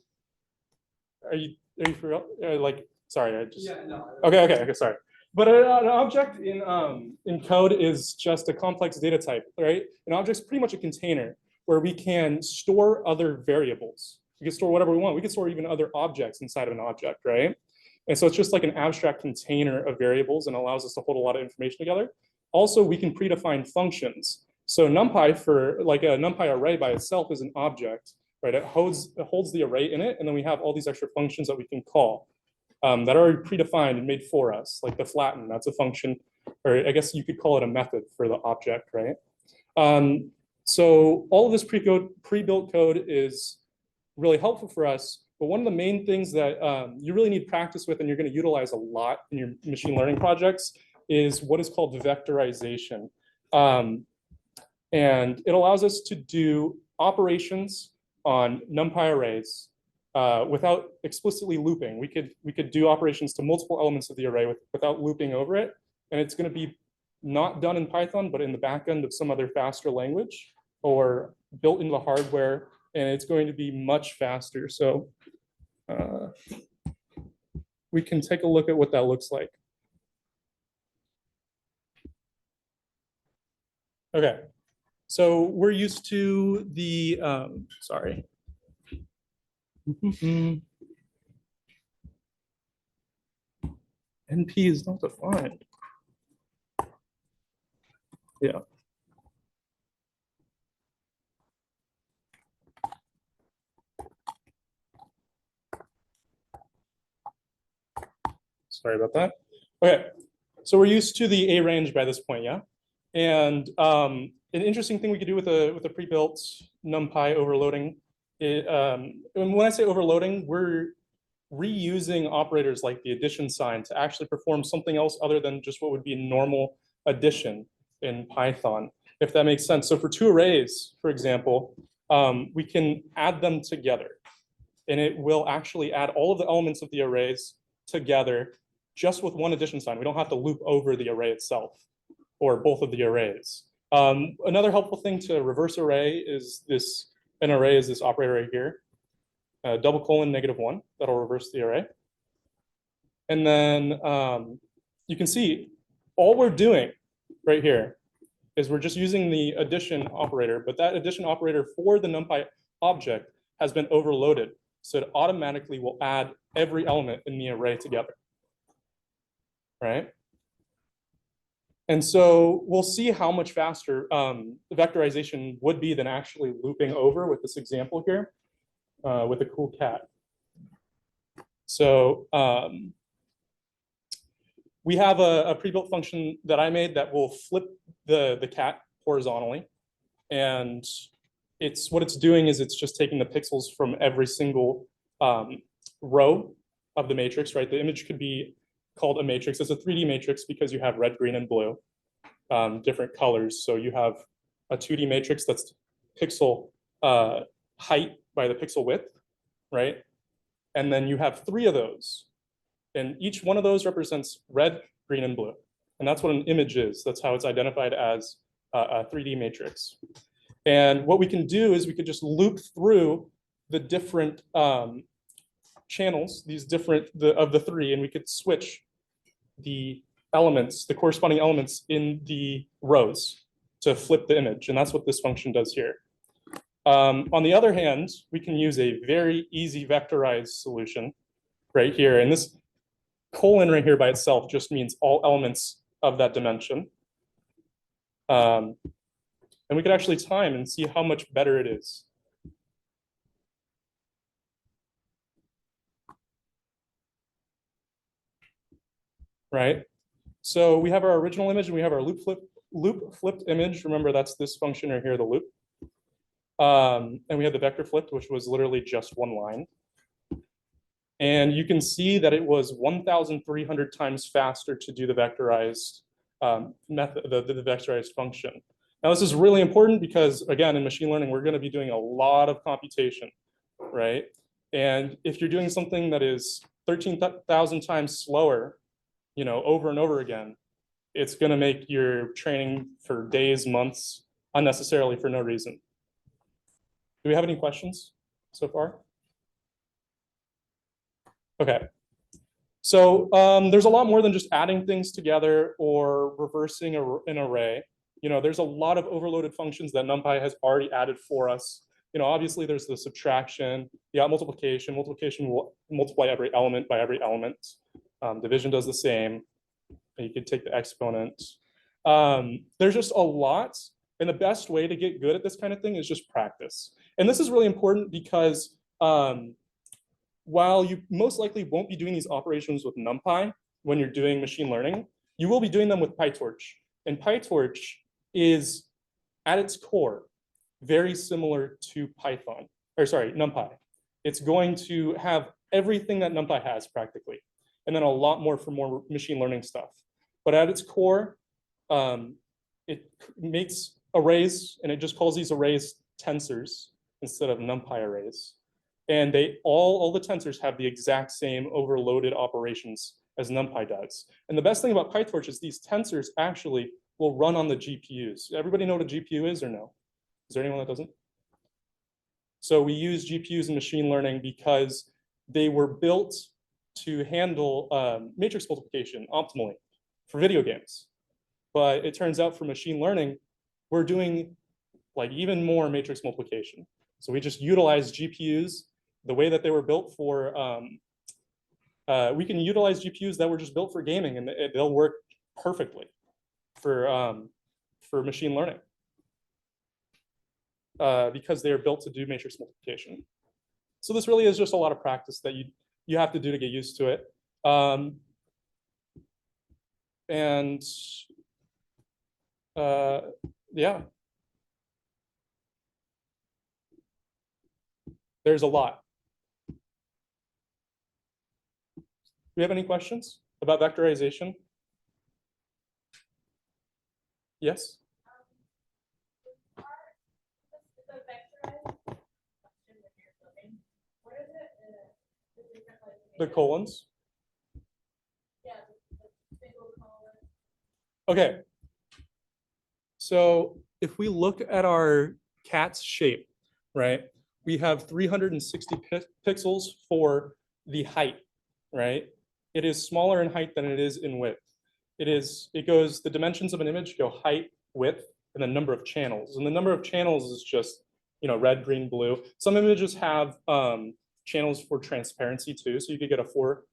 are you for real? Like, sorry, I just. Yeah, no. Okay, sorry. But an object in code is just a complex data type, right? An object's pretty much a container where we can store other variables. We can store whatever we want. We can store even other objects inside of an object, right? And so it's just like an abstract container of variables and allows us to hold a lot of information together. Also, we can predefine functions. So NumPy for like a NumPy array by itself is an object, right? It holds the array in it, and then we have all these extra functions that we can call that are already predefined and made for us, like the flatten, that's a function, or I guess you could call it a method for the object, right? So all of this pre-built code is really helpful for us, but one of the main things that you really need practice with and you're going to utilize a lot in your machine learning projects is what is called vectorization. And it allows us to do operations on NumPy arrays without explicitly looping. We could do operations to multiple elements of the array without looping over it. And it's going to be not done in Python, but in the backend of some other faster language or built into the hardware. And it's going to be much faster. So we can take a look at what that looks like. Okay, so we're used to the, sorry. NP is not defined. Yeah. Sorry about that. Okay, so we're used to the A range by this point, yeah? And an interesting thing we could do with a pre-built NumPy overloading, and when I say overloading, we're reusing operators like the addition sign to actually perform something else other than just what would be normal addition in Python, if that makes sense. So for two arrays, for example, we can add them together, and it will actually add all of the elements of the arrays together just with one addition sign. We don't have to loop over the array itself or both of the arrays. Another helpful thing to reverse array is an array is this operator right here, :(-1), that'll reverse the array. And then you can see all we're doing right here is we're just using the addition operator, but that addition operator for the NumPy object has been overloaded. So it automatically will add every element in the array together, right? And so we'll see how much faster vectorization would be than actually looping over with this example here with a cool cat. So we have a pre-built function that I made that will flip the cat horizontally. And what it's doing is it's just taking the pixels from every single row of the matrix, right? The image could be called a matrix. It's a 3D matrix because you have red, green, and blue, different colors. So you have a 2D matrix that's pixel height by the pixel width, right? And then you have 3 of those. And each one of those represents red, green, and blue. And that's what an image is. That's how it's identified as a 3D matrix. And what we can do is we could just loop through the different channels, these different of the 3, and we could switch the elements, the corresponding elements in the rows to flip the image. And that's what this function does here. On the other hand, we can use a very easy vectorized solution right here. And this colon right here by itself just means all elements of that dimension. And we could actually time and see how much better it is. Right? So we have our original image and we have our loop flipped image. Remember, that's this function right here, the loop. And we had the vector flipped, which was literally just one line. And you can see that it was 1,300 times faster to do the vectorized method, the vectorized function. Now, this is really important because, again, in machine learning, we're going to be doing a lot of computation, right? And if you're doing something that is 13,000 times slower, you know, over and over again, it's going to make your training for days, months, unnecessarily for no reason. Do we have any questions so far? Okay. So there's a lot more than just adding things together or reversing an array. There's a lot of overloaded functions that NumPy has already added for us. Obviously there's the subtraction, multiplication. Multiplication will multiply every element by every element. Division does the same. You could take the exponent. There's just a lot. And the best way to get good at this kind of thing is just practice. And this is really important because while you most likely won't be doing these operations with NumPy when you're doing machine learning, you will be doing them with PyTorch. And PyTorch is, at its core, very similar to NumPy. It's going to have everything that NumPy has practically, and then a lot more for more machine learning stuff. But at its core, it makes arrays, and it just calls these arrays tensors instead of NumPy arrays. And all the tensors have the exact same overloaded operations as NumPy does. And the best thing about PyTorch is these tensors actually will run on the GPUs. Everybody know what a GPU is or no? Is there anyone that doesn't? So we use GPUs in machine learning because they were built to handle matrix multiplication optimally for video games. But it turns out for machine learning, we're doing like even more matrix multiplication. So we just utilize GPUs the way that they were built for. We can utilize GPUs that were just built for gaming, and they'll work perfectly for machine learning because they are built to do matrix multiplication. So this really is just a lot of practice that you have to do to get used to it. Yeah, there's a lot. Do we have any questions about vectorization? Yes? The colons? Okay. So if we look at our cat's shape, right, we have 360 pixels for the height, right? It is smaller in height than it is in width. The dimensions of an image go height, width, and the number of channels. And the number of channels is just, red, green, blue. Some images have channels for transparency too. So you could get a fourth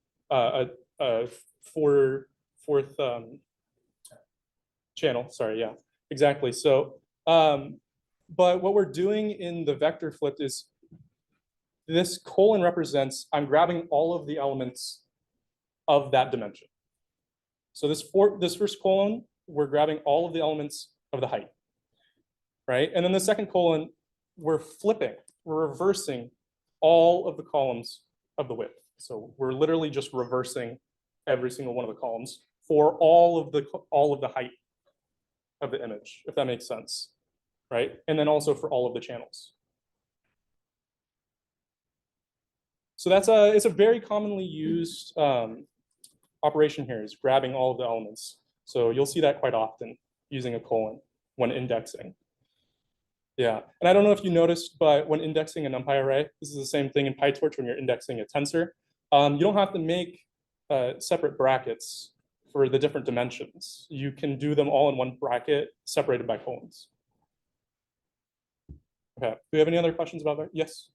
channel, sorry, yeah, exactly. So, but what we're doing in the vector flipped is this colon represents, I'm grabbing all of the elements of that dimension. So this first colon, we're grabbing all of the elements of the height, right? And then the second colon, we're reversing all of the columns of the width. So we're literally just reversing every single one of the columns for all of the height of the image, if that makes sense, right? And then also for all of the channels. So it's a very commonly used operation here, is grabbing all of the elements. So you'll see that quite often using a colon when indexing. Yeah, and I don't know if you noticed, but when indexing a NumPy array, this is the same thing in PyTorch when you're indexing a tensor. You don't have to make separate brackets for the different dimensions. You can do them all in one bracket separated by colons. Okay, do we have any other questions about that? Yes?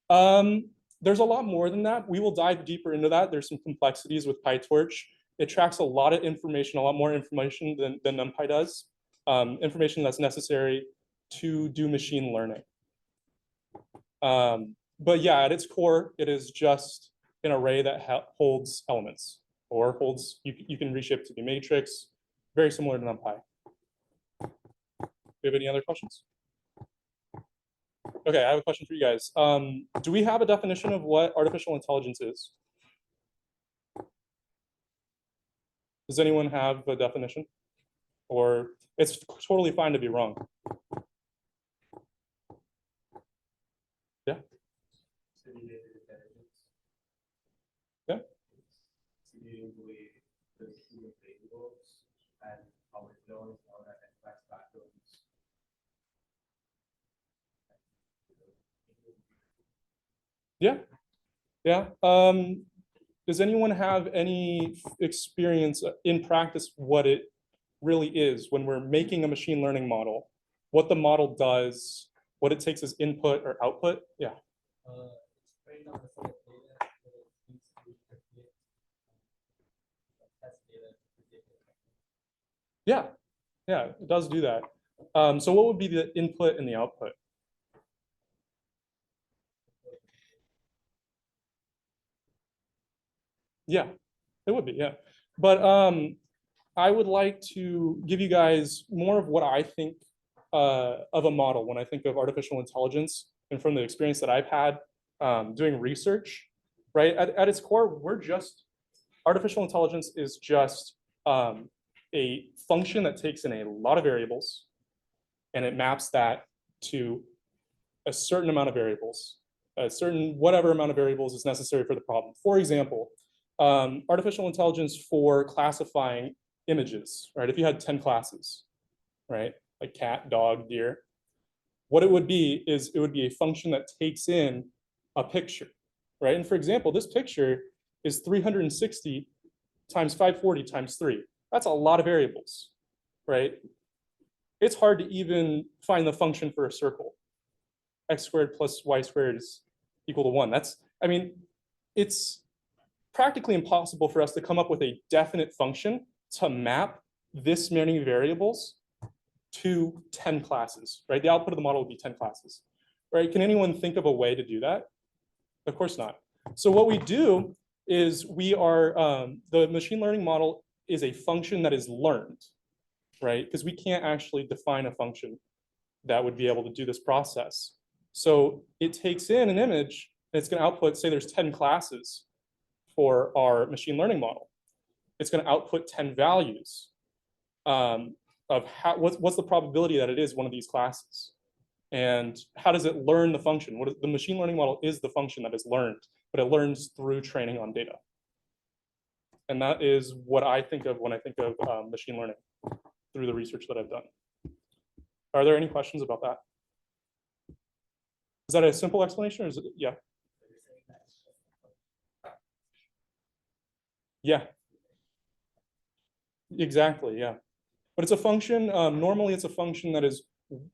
There's a lot more than that. We will dive deeper into that. There's some complexities with PyTorch. It tracks a lot of information, a lot more information than NumPy does. Information that's necessary to do machine learning. But yeah, at its core, it is just an array that holds elements, or you can reshape it to be matrix, very similar to NumPy. Do you have any other questions? Okay, I have a question for you guys. Do we have a definition of what artificial intelligence is? Does anyone have a definition? Or it's totally fine to be wrong. Yeah? Yeah? Yeah. Yeah. Does anyone have any experience in practice what it really is when we're making a machine learning model, what the model does, what it takes as input or output? Yeah. Yeah. Yeah, it does do that. So what would be the input and the output? Yeah, it would be, yeah. But I would like to give you guys more of what I think of a model when I think of artificial intelligence and from the experience that I've had doing research, right? At its core, artificial intelligence is just a function that takes in a lot of variables and it maps that to a certain amount of variables, a certain whatever amount of variables is necessary for the problem. For example, artificial intelligence for classifying images, right? If you had 10 classes, right? Like cat, dog, deer, what it would be is it would be a function that takes in a picture, right? And for example, this picture is 360 times 540 times 3. That's a lot of variables, right? It's hard to even find the function for a circle. X squared plus y squared is equal to 1. I mean, it's practically impossible for us to come up with a definite function to map this many variables to 10 classes, right? The output of the model would be 10 classes, right? Can anyone think of a way to do that? Of course not. So what we do is the machine learning model is a function that is learned, right? Because we can't actually define a function that would be able to do this process. So it takes in an image and it's going to output, say there's 10 classes for our machine learning model. It's going to output 10 values of what's the probability that it is one of these classes. And how does it learn the function? The machine learning model is the function that is learned, but it learns through training on data. And that is what I think of when I think of machine learning through the research that I've done. Are there any questions about that? Is that a simple explanation or is it, yeah? Yeah. Exactly, yeah. But it's a function, normally it's a function that is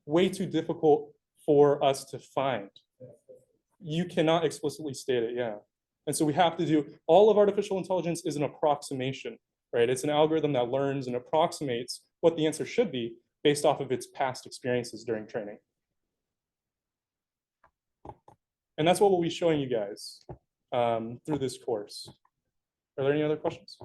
way too difficult for us to find. You cannot explicitly state it, yeah. And so we have to do, all of artificial intelligence is an approximation, right? It's an algorithm that learns and approximates what the answer should be based off of its past experiences during training. And that's what we'll be showing you guys through this course. Are there any other questions?